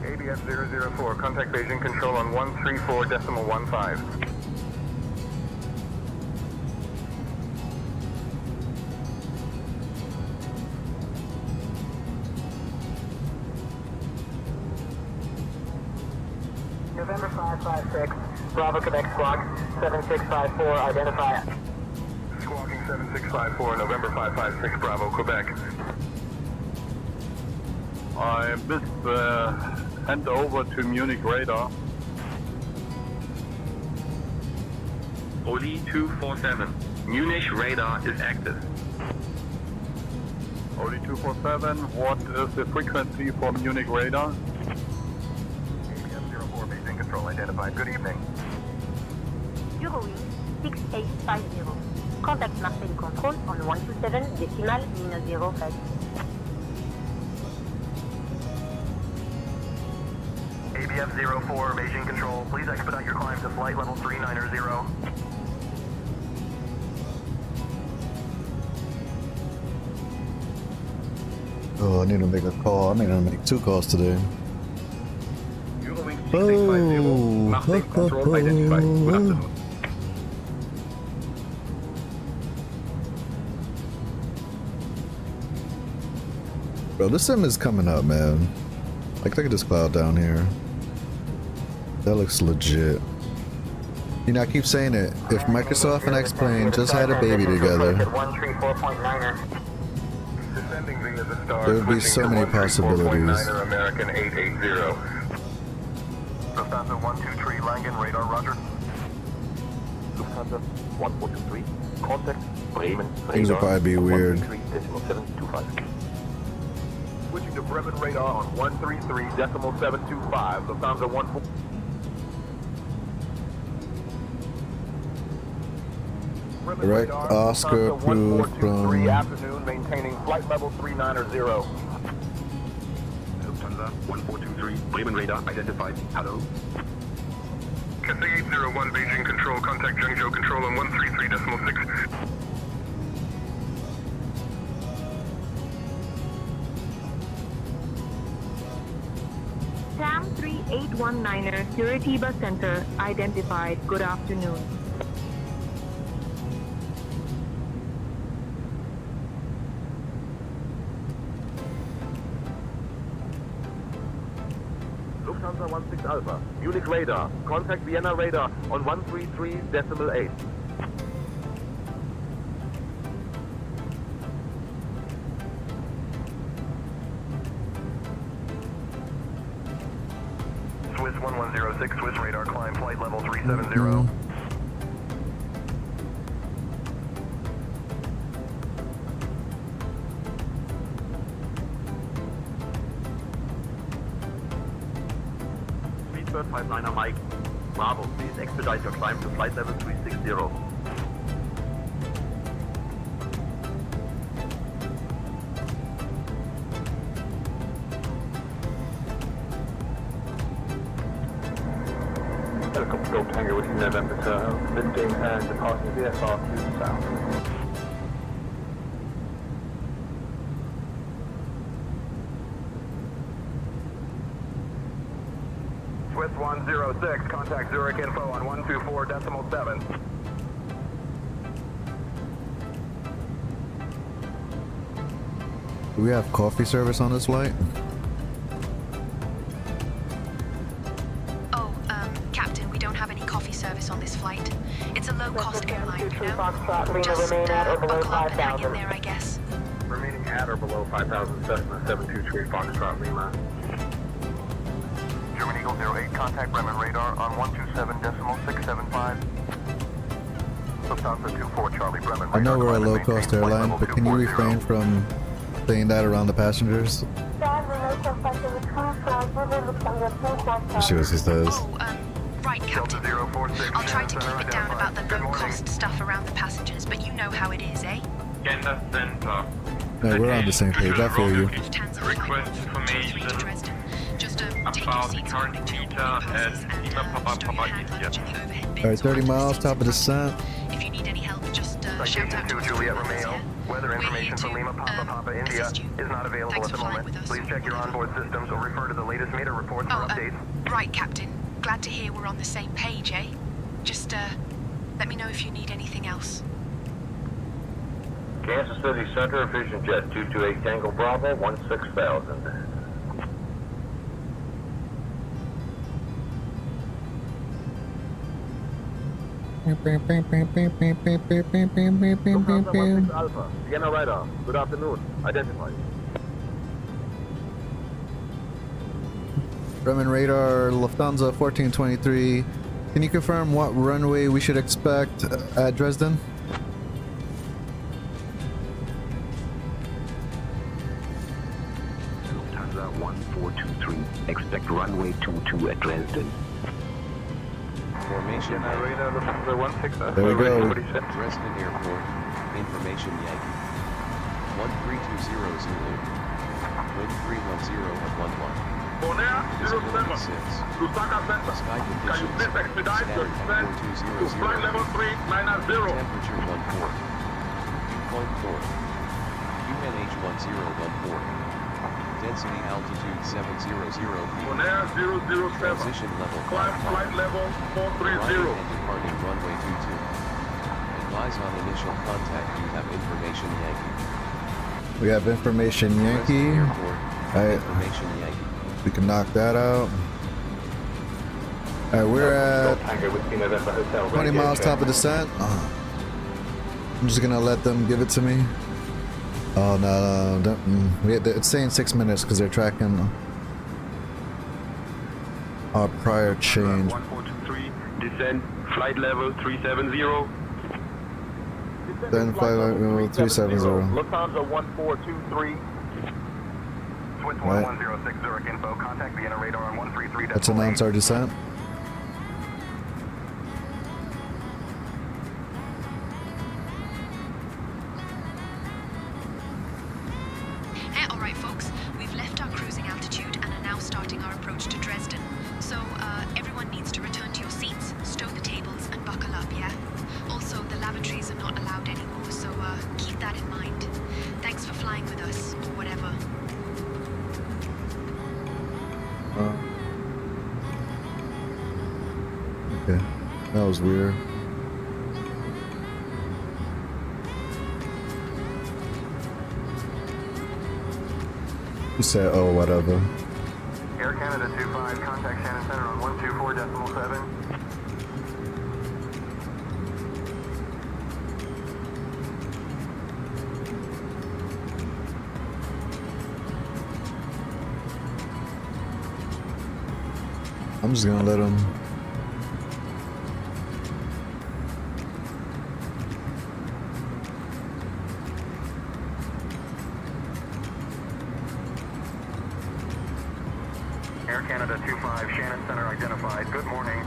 ABS 004, contact Beijing control on 134.15. November 556, Bravo Quebec Squawk 7654, identify. Squawking 7654, November 556, Bravo Quebec. I missed the handover to Munich radar. Oli 247, Munich radar is active. Oli 247, what is the frequency for Munich radar? ABS 04, Beijing control identified, good evening. Eurowing 6850. Contact Marseille Control on 127.05. ABS 04, Beijing control, please expedite your climb to flight level 390. Oh, I need to make a call. I need to make 2 calls today. Eurowing 6850, Marseille Control identified. Good afternoon. Bro, this sim is coming up, man. Like, look at this cloud down here. That looks legit. You know, I keep saying it. If Microsoft and X-Plane just had a baby together, there would be so many possibilities. American 880. Lufthansa 123, Langen, radar, roger. Lufthansa 1423, contact Bremen, Things would probably be weird. 133.725. Switching to Bremen radar on 133.725, Lufthansa 14. Direct Oscar approved from afternoon, maintaining flight level 390. Lufthansa 1423, Bremen radar identified. Hello. Cathay 801, Beijing control, contact Zhengzhou control on 133.6. TAM 3819er, Curitiba Center, identified, good afternoon. Lufthansa 16 Alpha. Munich radar. Contact Vienna radar on 133.8. Swiss 1106, Swiss radar, climb flight level 370. Speedbird 59er Mike. Bravo, please expedite your climb to flight level 360. Helicopter Golf Tango with November to lifting and departing VFR to the south. Swiss 106, contact Zurich info on 124.7. Do we have coffee service on this flight? Captain, we don't have any coffee service on this flight. It's a low-cost airline, you know? Foxtrot, Just remain at or below buckle up and hang in 5,000. there, I guess. Remaining at or below 5,000, Cessna 723 Foxtrot Lima. German Eagle 08, contact Bremen radar on 127.675. Lufthansa 24 Charlie Bremen. I know radar, we're a climb and low-cost maintain flight airline, level but can you 240. refrain from saying that around the passengers? Let's see what he says. Right, Captain. Delta 046, I'll try to center keep it down about the identified. Good low-cost stuff around the passengers, but you know how it is, eh? Agenda Center. No, we're on the same page. I feel you. Lufthansa Request flight 23 to information Dresden. Just take your about seats current according to your data boarding passes at and Lima Papa stow your Papa hand luggage in the overhead bins Alright, or 30 under the miles, seats top in of front descent. If you need any help, just shout Citation out to to us. Juliet Yeah? Romeo. Weather We're here information from to, Lima Papa Papa India assist you. is not available Thanks at the for flying moment. with us. Please check your onboard systems or refer to the latest meter reports for updates. Right, Captain. Glad to hear we're on the same page, eh? Just let me know if you need anything else. Kansas City Center, Vision Jet 228 Tango Bravo, 16,000. Lufthansa 16 Alpha. Vienna radar. Good afternoon. Identified. Bremen radar, Lufthansa 1423. Can you confirm what runway we should expect at Dresden? Lufthansa 1423, expect runway 22 at Dresden. Formation Radar, Lufthansa 16 There we go. Dresden Airport. Information Yankee. 1320 Zulu. Wind 310 at 11. Bonner, Visibility 6. Lusaka Center. Sky Can you conditions. please expedite your Static descent at to flight 4200. level 390? Temperature 14. Dew point 4. QNH 1014. Density altitude 700 feet. Bonaire 007. Transition level Climb 55. flight level Arriving 430. and departing runway 22. Advise on initial contact. You have information Yankee. We have information Yankee. Dresden Airport. Alright, Information Yankee. we can knock that out. Alright, we're at Tango with November Hotel. 20 miles top of descent. I'm just gonna let them give it to me. Oh no, don't, it's saying 6 minutes because they're tracking our prior change. 1423, descend, flight level 370. Then flight level 370. Lufthansa 1423. Swiss Right. 1106 Zurich info, contact Vienna radar on 133. Let's announce our descent. Alright folks, we've left our cruising altitude and are now starting our approach to Dresden. So, everyone needs to return to your seats, stow the tables, and buckle up, yeah? Also, the lavatories are not allowed anymore, so keep that in mind. Thanks for flying with us, or whatever. Okay, that was weird. You said, oh, whatever. Air Canada 25, contact Shannon Center on 124.7. I'm just gonna let him. Air Canada 25, Shannon Center identified. Good morning.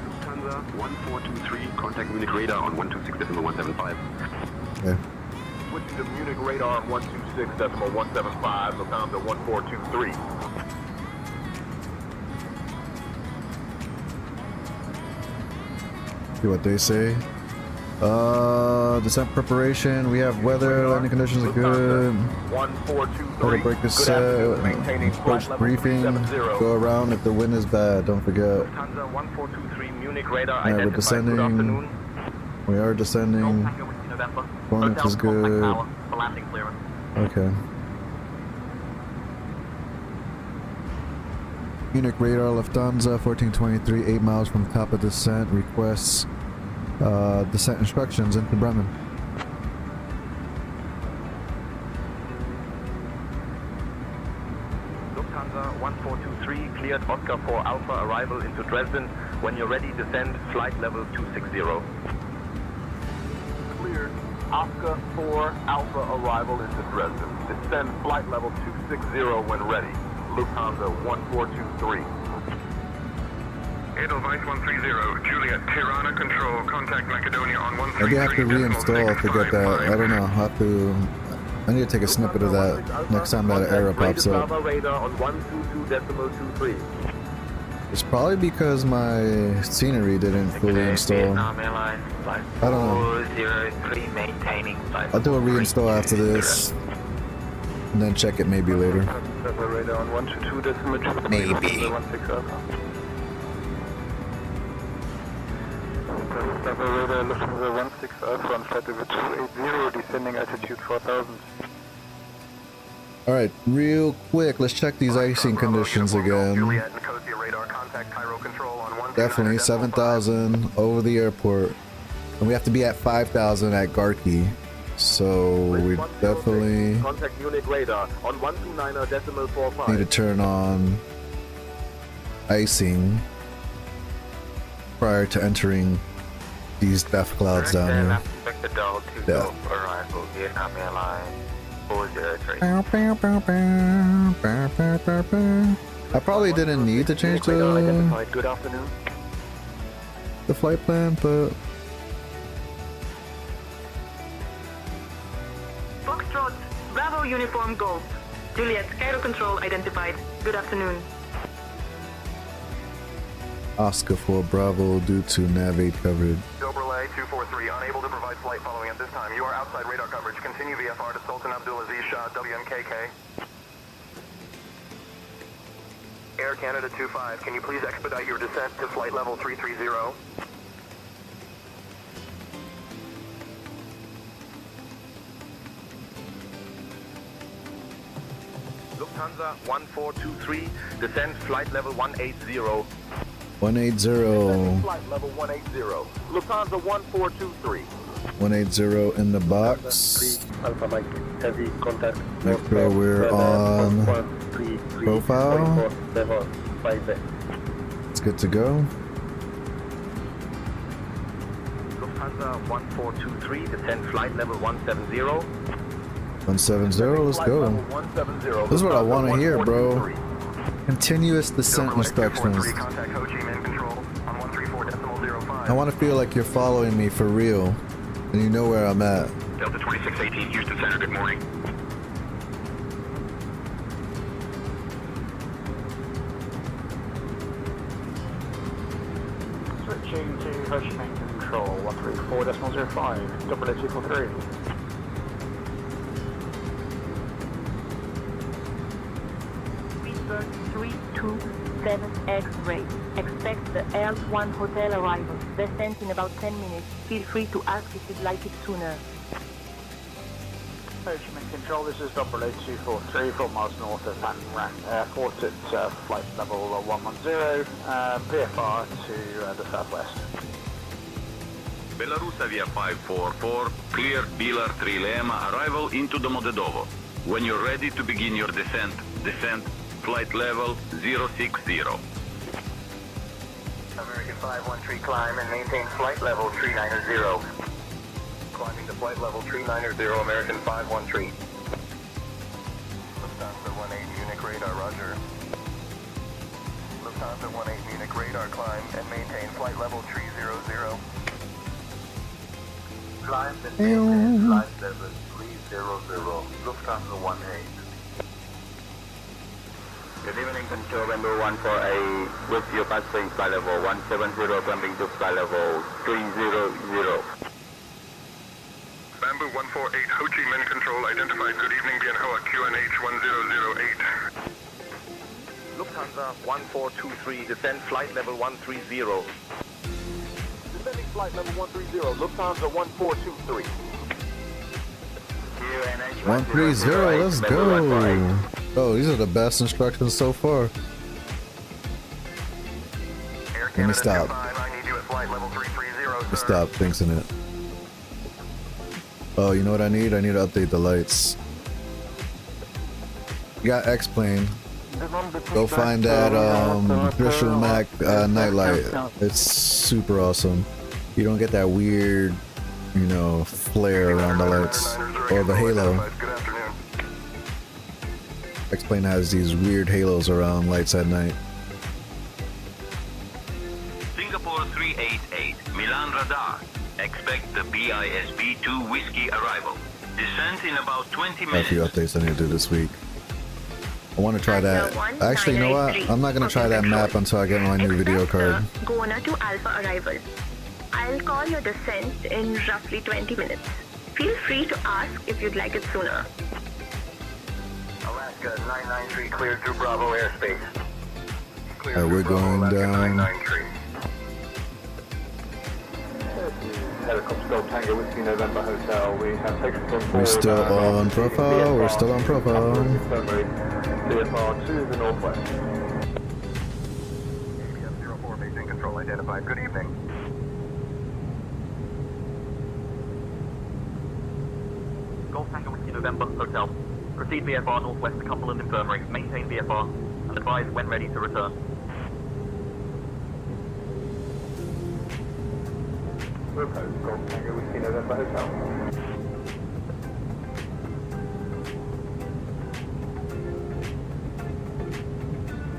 Lufthansa 1423, contact Munich radar on 126.175. Okay. Switching to Munich radar 126.175, Lufthansa 1423. See what they say. Descent preparation. We have weather. Landing conditions are good. 1423. Total break is set. Approach briefing. Go around if the wind is bad. Don't forget. Lufthansa 1423, Munich radar Alright, we're descending. We are descending. Coordinates is good. Okay. Munich radar, Lufthansa 1423, 8 miles from top of descent. Requests descent instructions into Bremen. Lufthansa 1423, cleared Oscar 4 Alpha, arrival into Dresden. When you're ready, descend flight level 260. Cleared Oscar 4 Alpha, arrival into Dresden. Descend flight level 260 when ready. Lufthansa 1423. Edelweiss 130, Juliet, Tirana Control, contact Macedonia on 133. Maybe I have to reinstall to get that. I don't know. I need to take a snippet of that next time that error pops up. Radar on 122.23. It's probably because my scenery didn't fully install. I don't know. I'll do a reinstall after this. And then check it maybe later. Maybe. Descending altitude 4000. Alright, real quick, let's check these icing conditions again. Definitely 7,000 over the airport. And we have to be at 5,000 at Garki. So we definitely contact Munich radar on 129.45. need to turn on icing prior to entering these death clouds down here. Yeah. I probably didn't need to change the flight plan, but Foxtrot, Bravo Uniform Golf. Juliet, Cairo Control identified. Good afternoon. Oscar 4 Bravo due to nav 8 coverage. Dobrelay 243, unable to provide flight following at this time. You are outside radar coverage. Continue VFR to Sultan Abdulaziz Shah, WMKK. Air Canada 25, can you please expedite your descent to flight level 330? Lufthansa 1423, descend flight level 180. 180. Flight level 180. Lufthansa 1423. 180 in the box. Alpha Mike, heavy contact. Make sure we're on profile. It's good to go. Lufthansa 1423, descend flight level 170. 170, let's go. This is what I want to hear, bro. Continuous descent instructions. I want to feel like you're following me for real, and you know where I'm at. Delta 2618, Houston Center, good morning. Switching to Hoshman Control, 134.05, double H equal 3. number 327 X-ray. Expect the L1 hotel arrival. Descent in about 10 minutes. Feel free to ask if you'd like it sooner. Ocean Control, this is Double 8243, 4 miles north of Amsterdam Airport at flight level 110, PFR to the southwest. Belarus Avia 544, clear Bilar 3 Lema arrival into Domodedovo. When you're ready to begin your descent, flight level 060. American 513 climb and maintain flight level 390. Climbing to flight level 390, American 513. Lufthansa 18 Munich radar, roger. Lufthansa 18 Munich radar, climb and maintain flight level 300. Climb and maintain flight level 300, Lufthansa 18. Good evening, control Bamboo 148, with your passing flight level 170, climbing to flight level 300. Bamboo 148, Ho Chi Minh Control identified. Good evening, Bien Hoa, QNH 1008. Lufthansa 1423, descend flight level 130. Descending flight level 130, Lufthansa 1423. 130, let's go. Oh, these are the best instructions so far. Let me stop. Let me stop fixing it. Oh, you know what I need? I need to update the lights. You got X-Plane. Go find that Triple Mac nightlight. It's super awesome. You don't get that weird, you know, flare around the lights. Or the halo. X-Plane has these weird halos around lights at night. Singapore 388, Milan radar. Expect the BISB-2 Whiskey arrival. Descent in about 20 A minutes. few updates I need to do this week. I want to try that. Actually, you know what? I'm not going to try that map until I get my new video card. Gona to Alpha arrival. I'll call your descent in roughly 20 minutes. Feel free to ask if you'd like it sooner. Alaska 993 cleared through Bravo airspace. Alright, we're going down. Helicopter Gold Tango Whiskey November Hotel. We have taken from We're still on profile. We're still on profile. VFR to the northwest. ABS-04 Beijing Control identified. Good evening. Golf Tango Whiskey November Hotel. Proceed VFR northwest to Cumberland Infirmary. Maintain VFR and advise when ready to return. Proposed Golf Tango Whiskey November Hotel.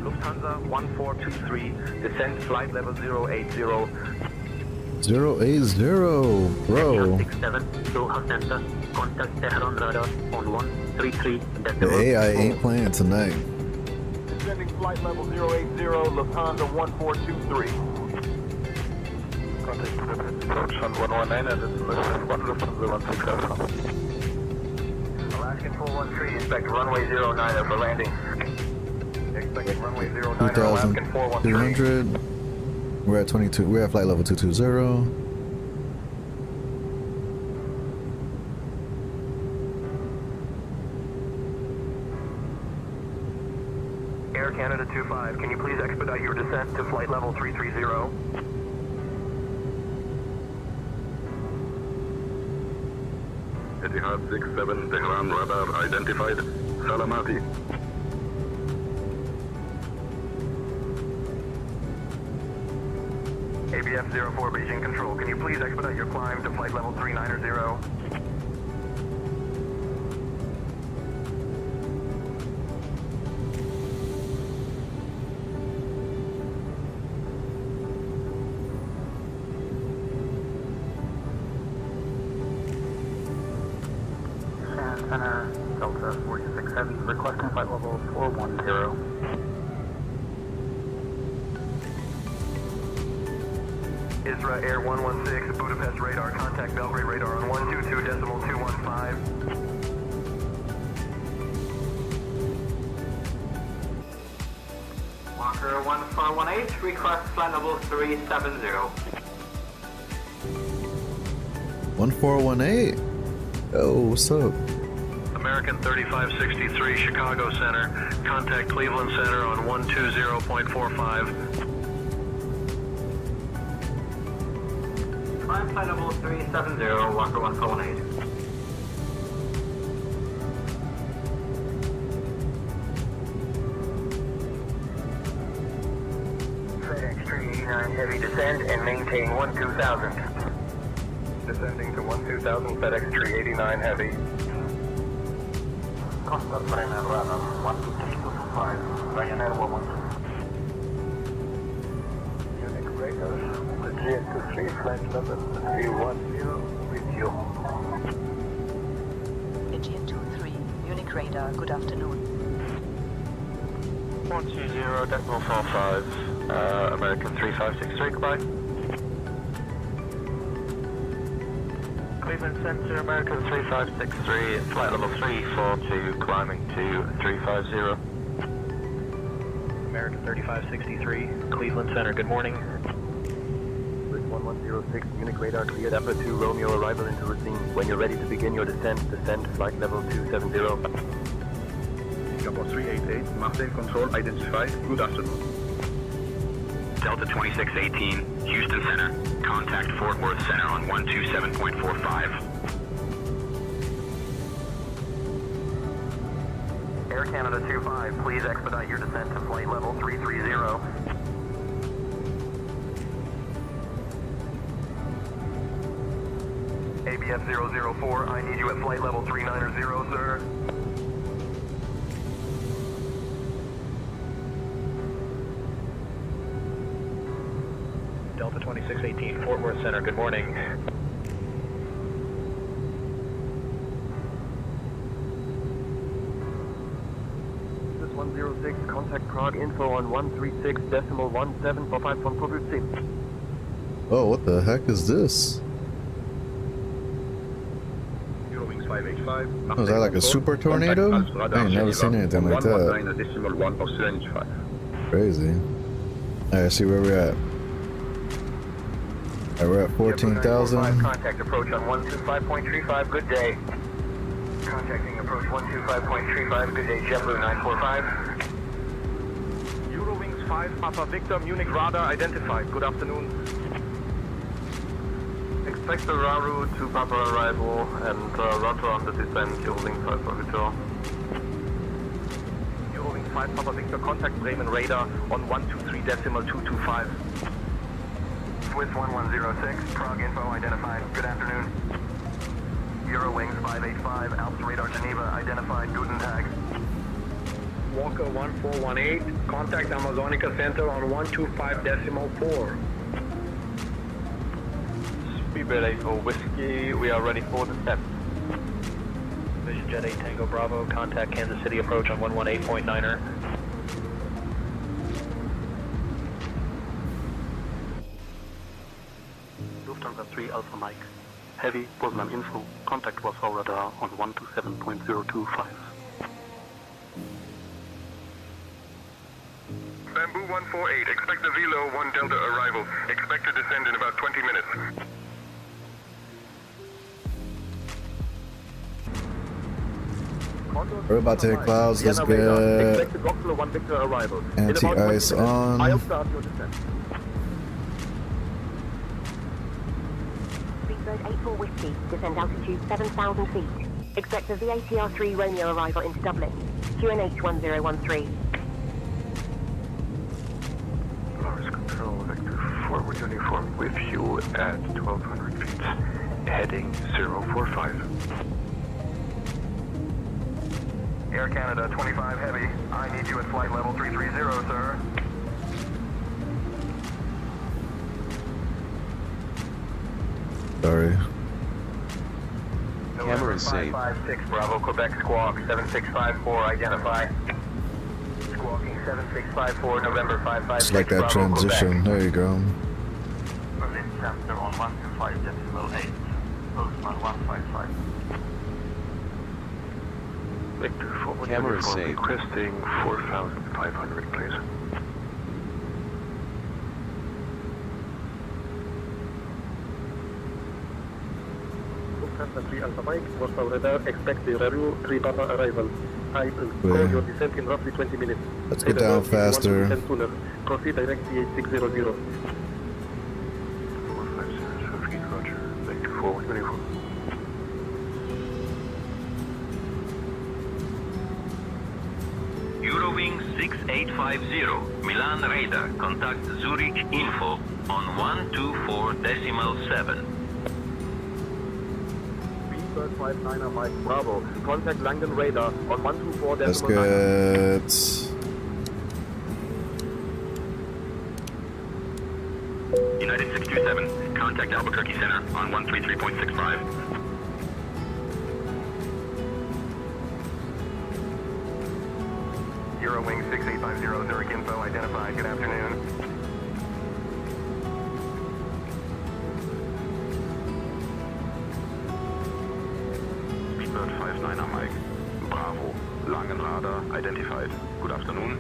Lufthansa 1423, descend flight level 080. 080, bro. 67, Doha Center, contact Tehran radar on 133. The AI ain't playing tonight. Descending flight level 080, Lufthansa 1423. Contact approach on 119 and this is one Lufthansa 167. Alaskan 413, expect runway 09 for landing. Expecting runway 09, Alaskan 413. 2,200. We're at 22. We're at flight level 220. Air Canada 25, can you please expedite your descent to flight level 330? Etihad 67, Tehran radar identified. Salamati. ABF-04 Beijing Control, can you please expedite your climb to flight level 390? Center, Delta 467, requesting flight level 410. Isra Air 116, Budapest radar, contact Belgrade radar on 122.215. Walker 1418, request flight level 370. 1418. Oh, what's up? American 3563 Chicago Center. Contact Cleveland Center on 120.45. Climb flight level 370, Walker 1418. FedEx 389 heavy descend and maintain 12000. Descending to 12000, FedEx 389 heavy. Costa Bremer radar 12325, Ryanair 112. Munich radar, GN23, flight level 310 with you. Aegean 23, Munich radar, good afternoon. 120.45, American 3563, goodbye. Cleveland Center, American 3563, flight level 342, climbing to 350. American 3563, Cleveland Center, good morning. Bridge 1106, Munich radar cleared, Upper 2, Romeo arrival into routine. When you're ready to begin your descent, flight level 270. Singapore 388, Marseille control identified, good afternoon. Delta 2618, Houston Center. Contact Fort Worth Center on 127.45. Air Canada 25, please expedite your descent to flight level 330. ABF 004, I need you at flight level 390, sir. Delta 2618, Fort Worth Center, good morning. This 106, contact Prague info on 136.1745 from Povritsy. Oh, what the heck is this? Eurowings 585. Oh, is that like a super tornado? I ain't never seen anything like that. 119.1 of range 5. Crazy. Alright, see where we're at. Alright, we're at 14,000. Contact approach on 125.35, good day. Contacting approach 125.35, good day, JetBlue 945. Eurowings 5, Papa Victor, Munich radar identified, good afternoon. Expect the Raru to Papa arrival and roger on the descent, Eurowings 5 Papa Victor. Eurowings 5, Papa Victor, contact Bremen radar on 123.225. Swiss 1106, Prague info identified, good afternoon. Eurowings 585, Alps radar Geneva identified, guten Tag. Walker 1418, contact Amazonica Center on 125.4. Speed relay for whiskey, we are ready for descent. Vision Jet 8 Tango Bravo, contact Kansas City approach on 118.9er. Lufthansa 3 Alpha Mike. Heavy, Poznan info. Contact Warsaw radar on 127.025. Bamboo 148, expect the Velo 1 Delta arrival. Expect to descend in about 20 minutes. We're about to hit clouds. Let's get anti-ice on. Speedbird 84 Whiskey, descend altitude 7,000 feet. Expect a VATR3 Romeo arrival into Dublin. QNH 1013. Lars Control, Vector forward uniform with you at 1,200 feet. Heading 045. Air Canada 25 Heavy, I need you at flight level 330, sir. Sorry. Camera is saved. 556 Bravo, Quebec Squawk 7654, identify. Squawking 7654, November 556. It's like that Bravo, transition. Quebec. There you go. Berlin Center on 125.8, Postman 155. Victor forward Camera is uniform saved. requesting 4,500, please. Lufthansa 3 Alpha Mike, Moscow radar, expect the Raru 3 Papa arrival. I will call your descent in roughly 20 minutes. Let's get down faster. Proceed direct CH600. Eurowing 6850, Milan radar, contact Zurich info on 124.7. Bird 59er Mike Bravo, contact London radar on 124.9. Let's get... United 627, contact Albuquerque Center on 133.65. Eurowing 6850, Zurich info identified. Good afternoon. Speedbird 59er Mike. Bravo. Langen radar identified. Good afternoon.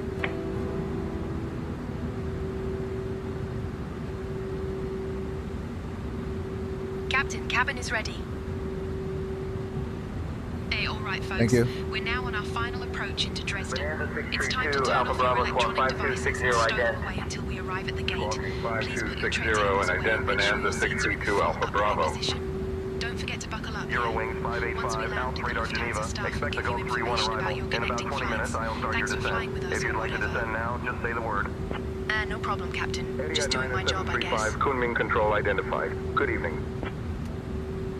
Captain, cabin is ready. Hey, all right, folks. Thank you. We're now on our final approach into Dresden. It's time to turn off your electronic devices and stow away until we arrive at the gate. Please put your trains and ident Bonanza 632 Alpha Bravo. Don't forget to buckle up. Eurowing 585, Alpha Radar Geneva. Expect to go 3-1 arrival. In about 20 minutes, I'll start your descent. If you'd like to descend now, just say the word. No problem, Captain. Just doing my job, I guess. Kunming control identified. Good evening.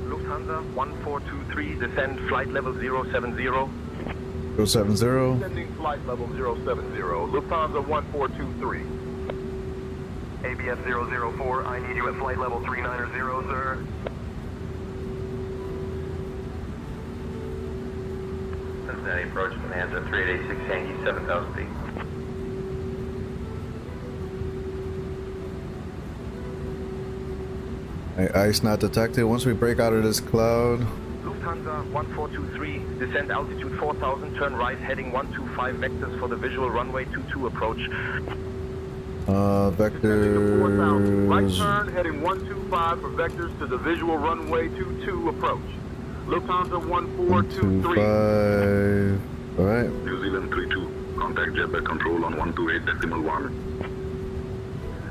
Lufthansa 1423, descend flight level 070. 070. Descending flight level 070. Lufthansa 1423. ABS 004, I need you at flight level 390, sir. Cincinnati approach Bonanza 3886 Yankee 7,000 feet. Ice not detected. Once we break out of this cloud. Lufthansa 1423, descend altitude 4000, turn right, heading 125 vectors for the visual runway 22 approach. Vectors. Right turn, heading 125 for vectors to the visual runway 22 approach. Lufthansa 1423. 125. Alright. New Zealand 32. Contact jetback control on 128.1.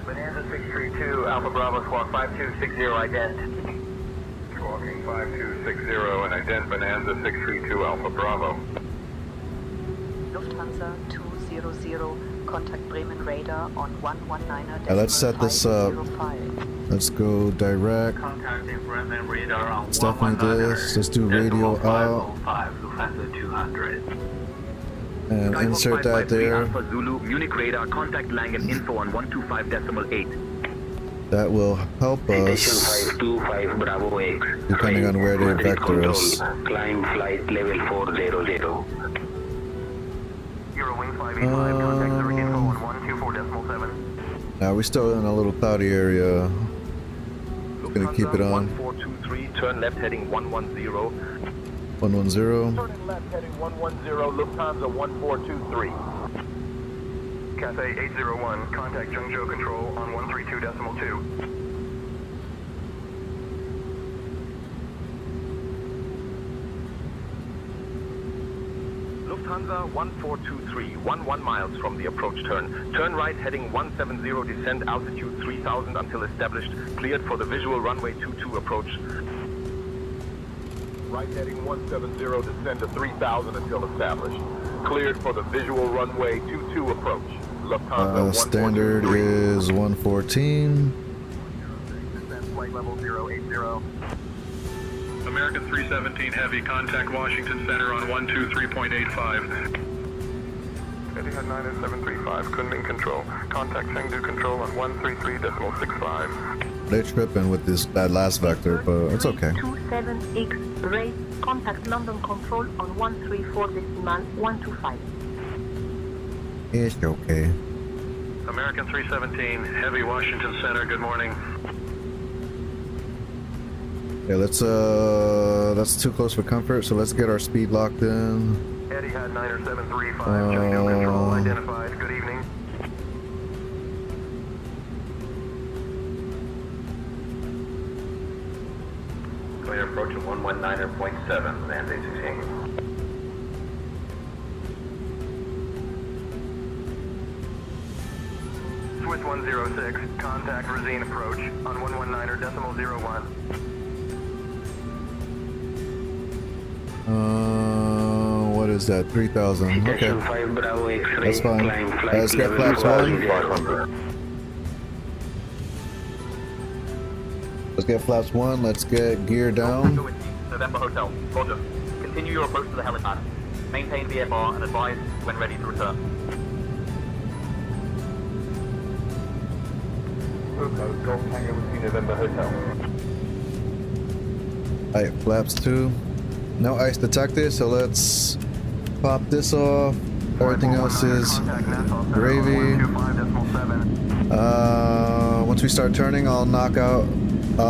Bonanza 632, Alpha Bravo Squawk 5260 ident. Squawking 5260 and ident Bonanza 632 Alpha Bravo. Lufthansa 200, contact Bremen radar on 119. Let's set this up. Let's go direct. Contacting Bremen radar on Let's definitely do this. Let's do radio out. Lufthansa 200. And insert that there. Alpha Zulu, Munich radar, contact Langen info on 125.8. That will help us, 525 Bravo X. depending on where they vector us. Climb flight level 400. Eurowing 585, contact Zurich info on 124.7. Now we're still in a little cloudy area. Gonna keep it on. 1423, turn left heading 110. 110. Turning left heading 110, Lufthansa 1423. Cathay 801, contact Zhengzhou control on 132.2. Lufthansa 1423, 11 miles from the approach turn. Turn right heading 170, descend altitude 3000 until established. Cleared for the visual runway 22 approach. Right heading 170, descend to 3000 until established. Cleared for the visual runway 22 approach. Lufthansa Standard is 114. Descend flight level 080. American 317 Heavy, contact Washington Center on 123.85. Etihad 90735, Kunming control. Contact Chengdu control on 133.65. They're tripping with that last vector, but it's okay. 27X race, contact London control on 134.125. It's okay. American 317 Heavy, Washington Center, good morning. Yeah, that's too close for comfort, so let's get our speed locked in. Etihad 90735, Chengdu control identified. Good evening. Clear approach approaching 119.7, land 868. Swiss 106, contact Rosine approach on 119.01. What is that? 3,000. Okay. That's fine. Let's get flaps 1. Let's get flaps 1. Let's get gear down. November Hotel. Roger. Continue your approach to the helipad. Maintain VFR and advise when ready to return. Golf Tango with November Hotel. Alright, flaps 2. No ice detected, so let's pop this off. Everything else is gravy. Once we start turning, I'll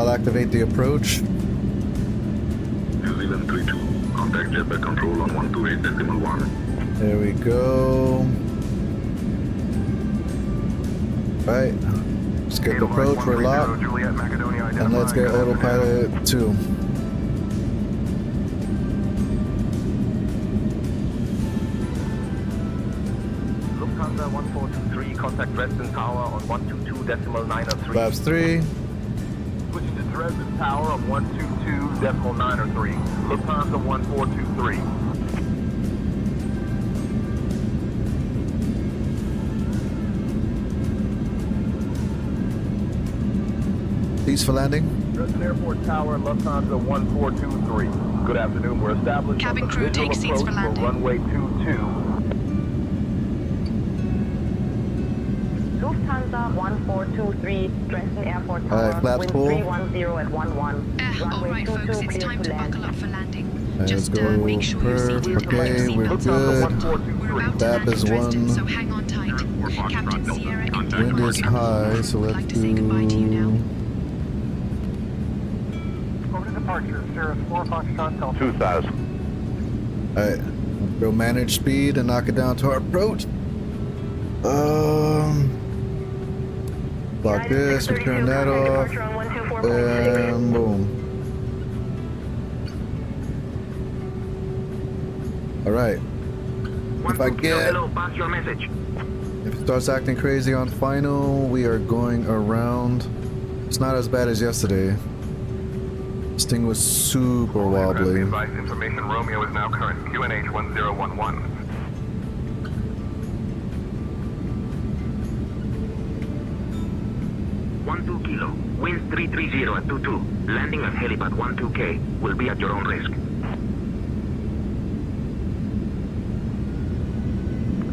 activate the approach. New Zealand 32, contact jetback control on 128.1. There we go. Alright, let's get the approach, we're locked. And let's get autopilot 2. Lufthansa 1423, contact Dresden Tower on 122.903. Flaps 3. Switching to Dresden Tower on 122.903. Lufthansa 1423. Cease for landing. Dresden Airport Tower, Lufthansa 1423. Good afternoon. We're established Cabin on the crew visual take seats for approach landing. runway 22. Lufthansa 1423, Dresden Airport Tower, flaps wind 4. 310 at 11. Runway Alright 22 folks, it's clear time to to land. buckle up for landing. Let's Just go make sure you're seated and okay, your we're seatbelt good. fastened. We're about to That land is in Dresden, one. so hang on tight. Captain Sierra Intl Wind is high, so let's like to say goodbye to you now. do... Over to departure, Cirrus 4 Foxtrot Delta. 2,000. Alright, go manage speed and knock it down to our approach. Block this, we turn that off, and boom. Alright. If it starts acting crazy on final, we are going around. It's not as bad as yesterday. This thing was super wobbly. Advice information, Romeo is now current. QNH 1011. 12 kilo, wind 330 at 22. Landing at helipad 12K will be at your own risk.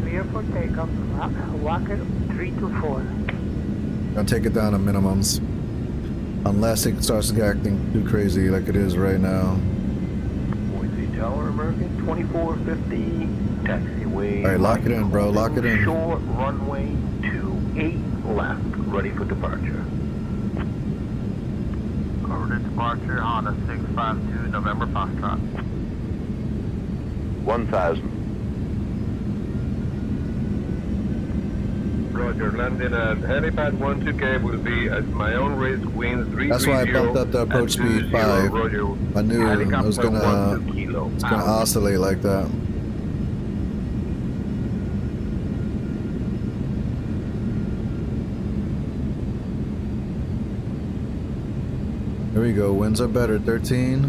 Clear for takeoff. Walker 324. Gonna take it down to minimums. Unless it starts acting too crazy like it is right now. Boise Tower, American 2450. Taxiway. Alright, lock it in, bro. Lock it in. Short runway 28 left. Ready for departure. Covered departure on a 652 November Foxtrot. 1,000. Roger, landing at helipad 12K will be at my own risk, wind 330. That's why I bumped up the approach speed 5. Roger. I knew it was gonna oscillate like that. Here we go, winds are better, 13.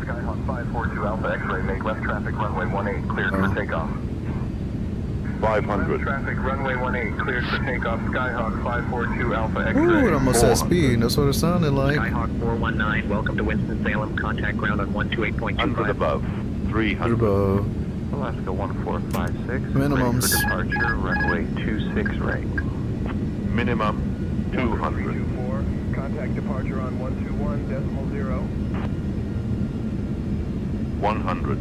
Skyhawk 542 Alpha X-ray, make left traffic runway 18, cleared for takeoff. 500. Left traffic runway 18, cleared for takeoff. Skyhawk 542 Alpha X-ray. Ooh, it almost had speed, that's what it sounded like. Skyhawk 419, welcome to Winston-Salem. Contact ground on 128.25. 100 above. 300. Above. Alaska 1456. Minimums. For departure, runway 26 right. Minimum 200. 324, contact departure on 121.0. 100.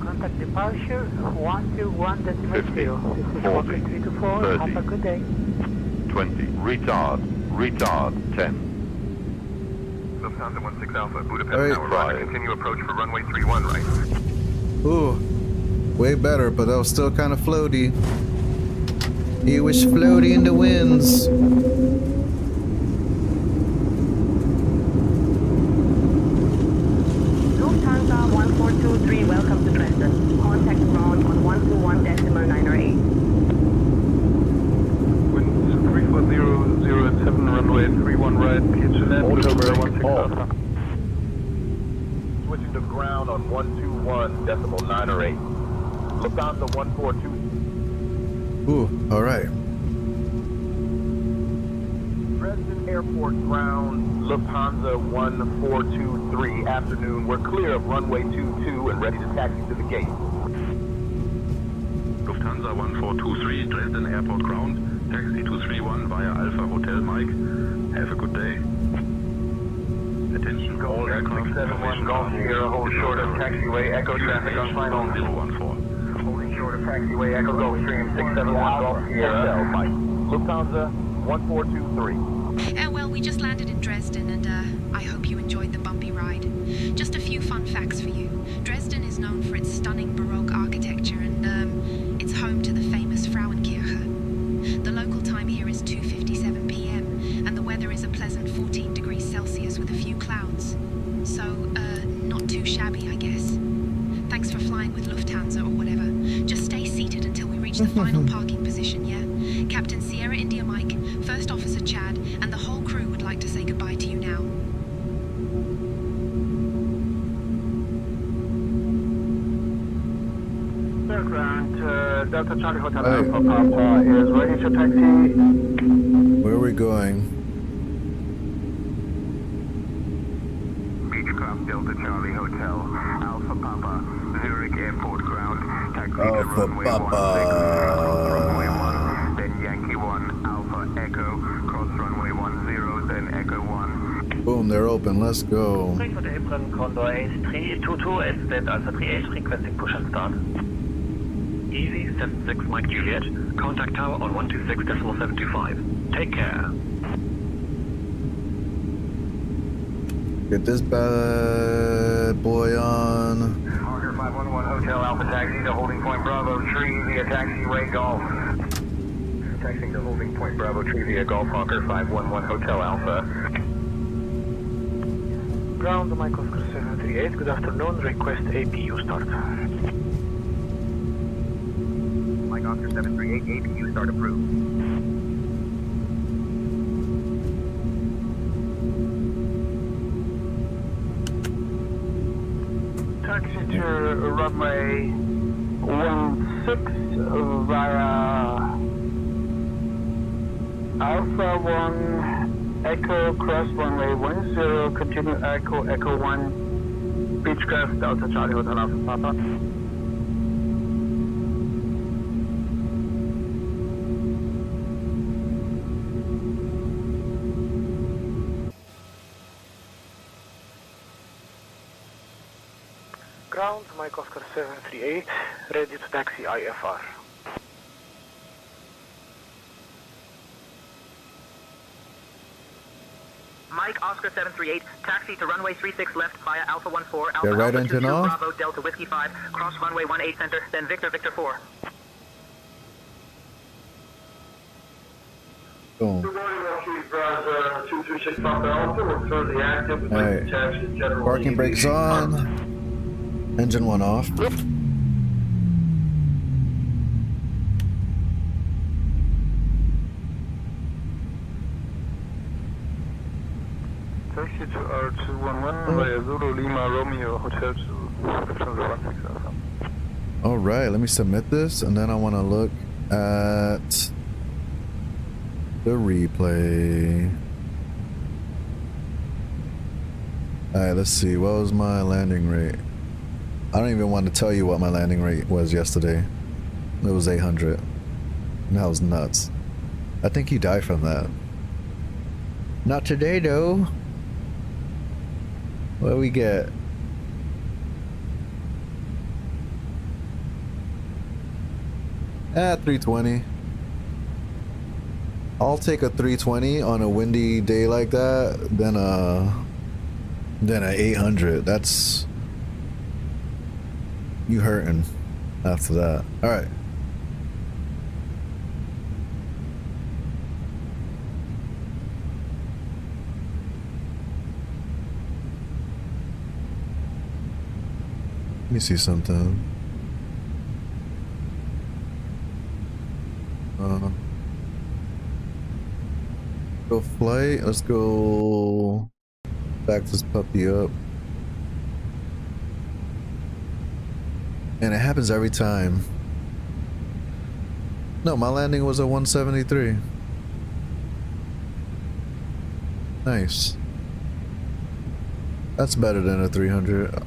Contact departure 121.0. This is 40, 324. 30. Have a good day. 20. Retard. 10. Lufthansa 16 Alpha, Budapest Alright. Tower, Roger. Continue approach for runway 31 right. Ooh, way better, but that was still kind of floaty. He was floating in the winds. Lufthansa 1423, welcome to Dresden. Contact ground on 121.908. Wind 34007, runway 31 right, clear to land, October 16 Alpha. Switching to ground on 121.908. Lufthansa 142. Ooh, all right. Dresden Airport ground, Lufthansa 1423, afternoon. We're clear of runway 22 and ready to taxi to the gate. Lufthansa 1423, Dresden Airport ground, taxi 231 via Alpha Hotel Mike. Have a good day. Attention, all aircraft 671 Golf Sierra, hold short of taxiway, echo traffic on final. 014. Holding short of taxiway, echo Gulfstream 671 Golf Sierra. Mike. Lufthansa 1423. Well, we just landed in Dresden, and I hope you enjoyed the bumpy ride. Just a few fun facts for you. Dresden is known for its stunning Baroque architecture, and it's home to the famous Frauenkirche. The local time here is 2:57 p.m., and the weather is a pleasant 14 degrees Celsius with a few clouds. So, not too shabby, I guess. Thanks for flying with Lufthansa or whatever. Just stay seated until we reach the final parking position, yeah? Captain Sierra India Mike, First Officer Chad, and the whole crew would like to say goodbye to you now. Ground, Delta Charlie Hotel Alpha Papa is ready to taxi. Where are we going? Beechcraft Delta Charlie Hotel, Alpha Papa, Zurich Airport ground, taxi to Alpha runway Papa. 16, runway 1, then Yankee 1, Alpha Echo, cross runway 10, then Echo 1. Boom, they're open. Let's go. For the Abraham Condor A322 is dead Alpha 38 requesting push and start. Easy 76 Mike Juliet, contact tower on 126.725. Take care. Get this bad boy on. Hawker 511 Hotel Alpha taxi to holding point Bravo Tree via taxiway Golf. Taxiing to holding point Bravo Tree via Golf Hawker 511 Hotel Alpha. Ground Mike Oscar 738, good afternoon, request APU start. Mike Oscar 738, APU start approved. Taxi to runway 16 via Alpha 1 Echo cross runway 10, continue Echo Echo 1 Beechcraft Delta Charlie Hotel Alpha Papa. Ground, Mike Oscar 738, ready to taxi IFR. Mike Oscar 738, taxi to runway 36 left via Alpha 14, Alpha Get right Alpha engine 22, off. Bravo Delta Whiskey 5, cross runway 18 center, then Victor Victor 4. Boom. Good morning, Chief Browns 236 Papa Alpha. We're currently active with Alright. taxi general. Parking brakes on. Engine one off. Taxi to R211 via Zulu Lima Romeo Hotel to Lufthansa 16 Alpha. All right, let me submit this, and then I want to look at the replay. All right, let's see. What was my landing rate? I don't even want to tell you what my landing rate was yesterday. It was 800. And that was nuts. I think he died from that. Not today, though. What do we get? Ah, 320. I'll take a 320 on a windy day like that than a 800. That's you hurting after that. All right. Let me see something. Go flight. Let's go back this puppy up. And it happens every time. No, my landing was a 173. Nice. That's better than a 300.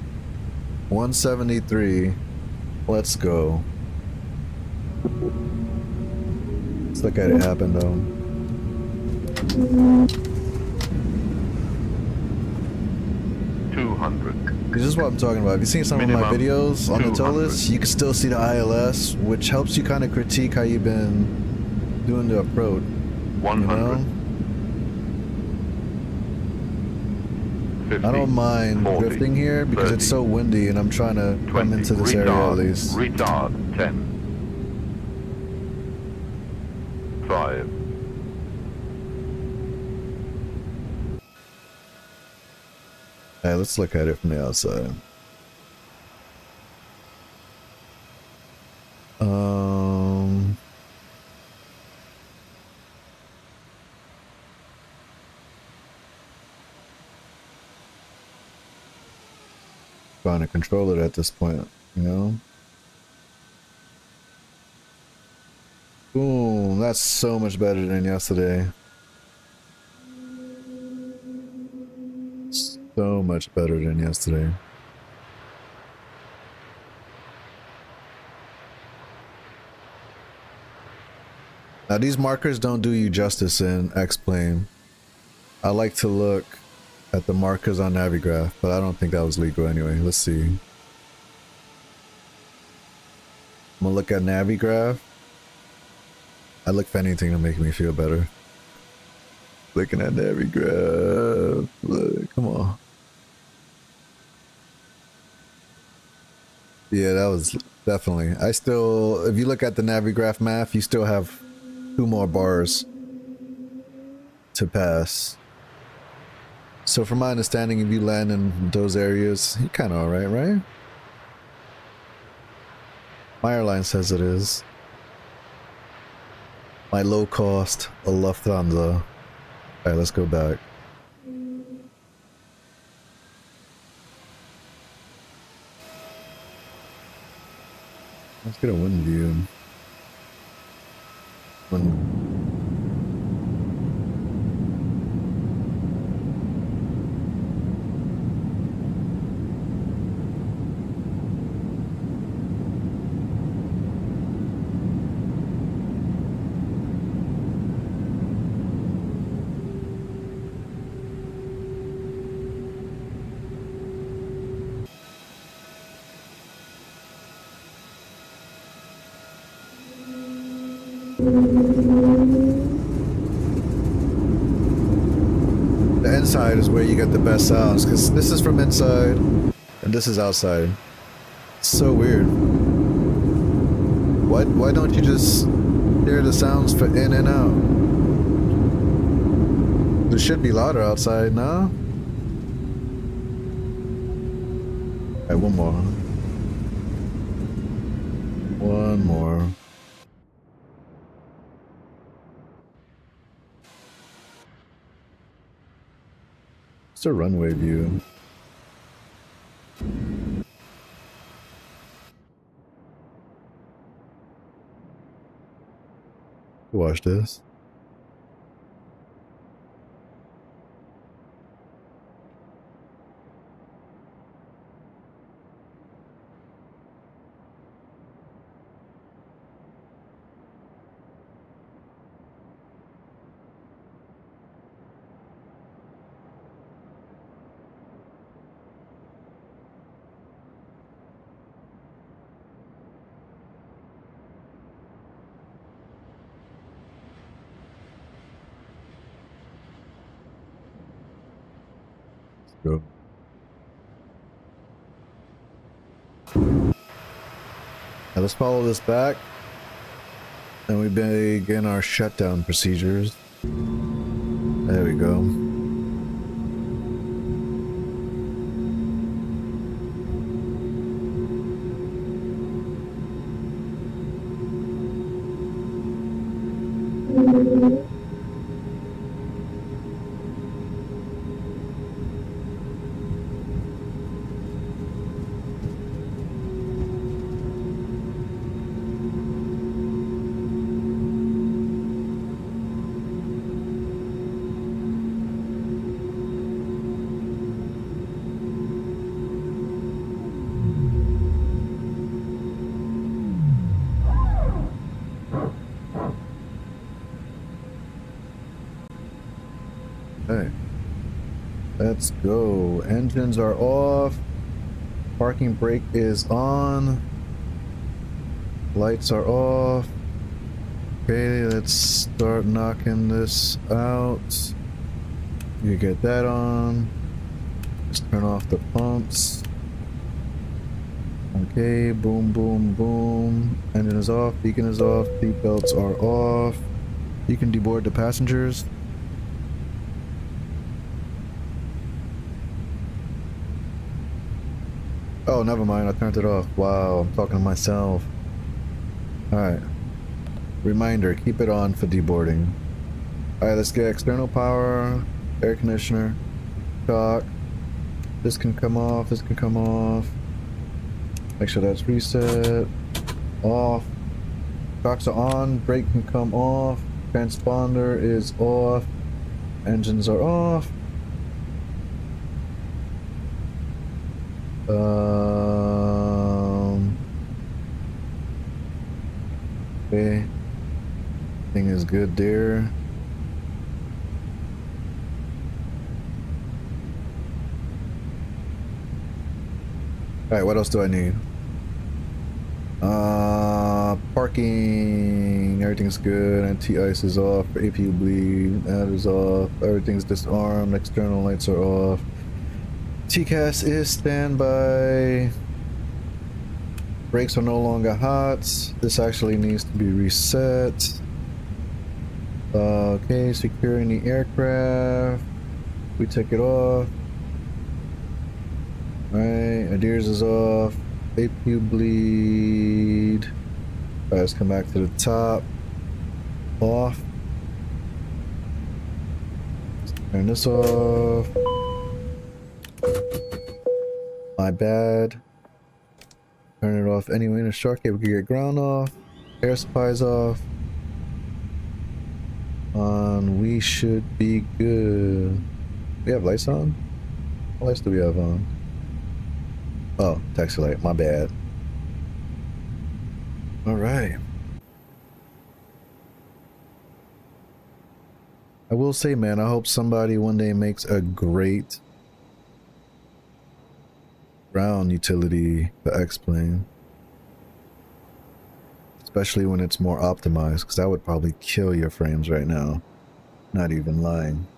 173. Let's go. Let's look at it happen though. This is what I'm talking about. Have you seen some of my videos on the Toliss? You can still see the ILS, which helps you kind of critique how you've been doing the approach. 100. You know? I don't mind 40, drifting here because 30, it's so windy and I'm trying to come into this area at least. Retard 10. 5. Hey, let's look at it from the outside. Trying to control it at this point, you know? Boom, that's so much better than yesterday. So much better than yesterday. Now these markers don't do you justice in X-Plane. I like to look at the markers on Navigraph, but I don't think that was legal anyway. Let's see. I'm gonna look at Navigraph. I look for anything to make me feel better. Looking at Navigraph. Look, come on. Yeah, that was definitely. I still, if you look at the Navigraph math, you still have 2 more bars to pass. So from my understanding, if you land in those areas, you're kind of alright, right? My airline says it is. My low cost, a Lufthansa. Alright, let's go back. Let's get a wind view. The inside is where you get the best sounds, because this is from inside and this is outside. It's so weird. Why don't you just hear the sounds for in and out? There should be louder outside, no? Alright, one more. One more. It's a runway view. Watch this. Go. Now let's follow this back and we begin our shutdown procedures. There we go. Okay. Let's go. Engines are off. Parking brake is on. Lights are off. Okay, let's start knocking this out. You get that on. Let's turn off the pumps. Okay, boom, boom, boom. Engine is off, beacon is off, seat belts are off. You can deboard the passengers. Oh, never mind, I turned it off. Wow, I'm talking to myself. Alright. Reminder, keep it on for deboarding. Alright, let's get external power, air conditioner, shock. This can come off, this can come off. Make sure that's reset. Off. Shocks are on, brake can come off. Transponder is off. Engines are off. Okay. Thing is good there. Alright, what else do I need? Parking, everything's good. Anti-ice is off. APU bleed, that is off. Everything's disarmed. External lights are off. TCAS is standby. Brakes are no longer hot. This actually needs to be reset. Okay, securing the aircraft. We take it off. Alright, ADIRS is off. APU bleed. Alright, let's come back to the top. Off. Let's turn this off. My bad. Turn it off anyway in a short case. We can get ground off. Air supply's off. We should be good. We have lights on? What lights do we have on? Oh, taxi light. My bad. Alright. I will say, man, I hope somebody one day makes a great ground utility for X-Plane. Especially when it's more optimized, because that would probably kill your frames right now. Not even lying.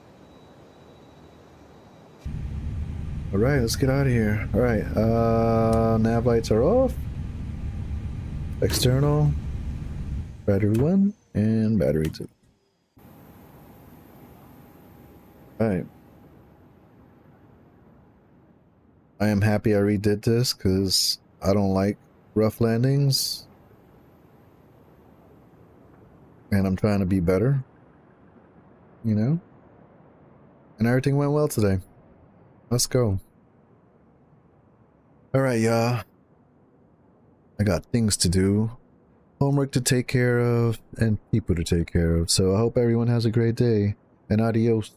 Alright, let's get out of here. Alright, nav lights are off. External. Battery 1 and battery 2. Alright. I am happy I redid this because I don't like rough landings. And I'm trying to be better. You know? And everything went well today. Let's go. Alright, y'all. I got things to do. Homework to take care of. And people to take care of. So I hope everyone has a great day. And adios.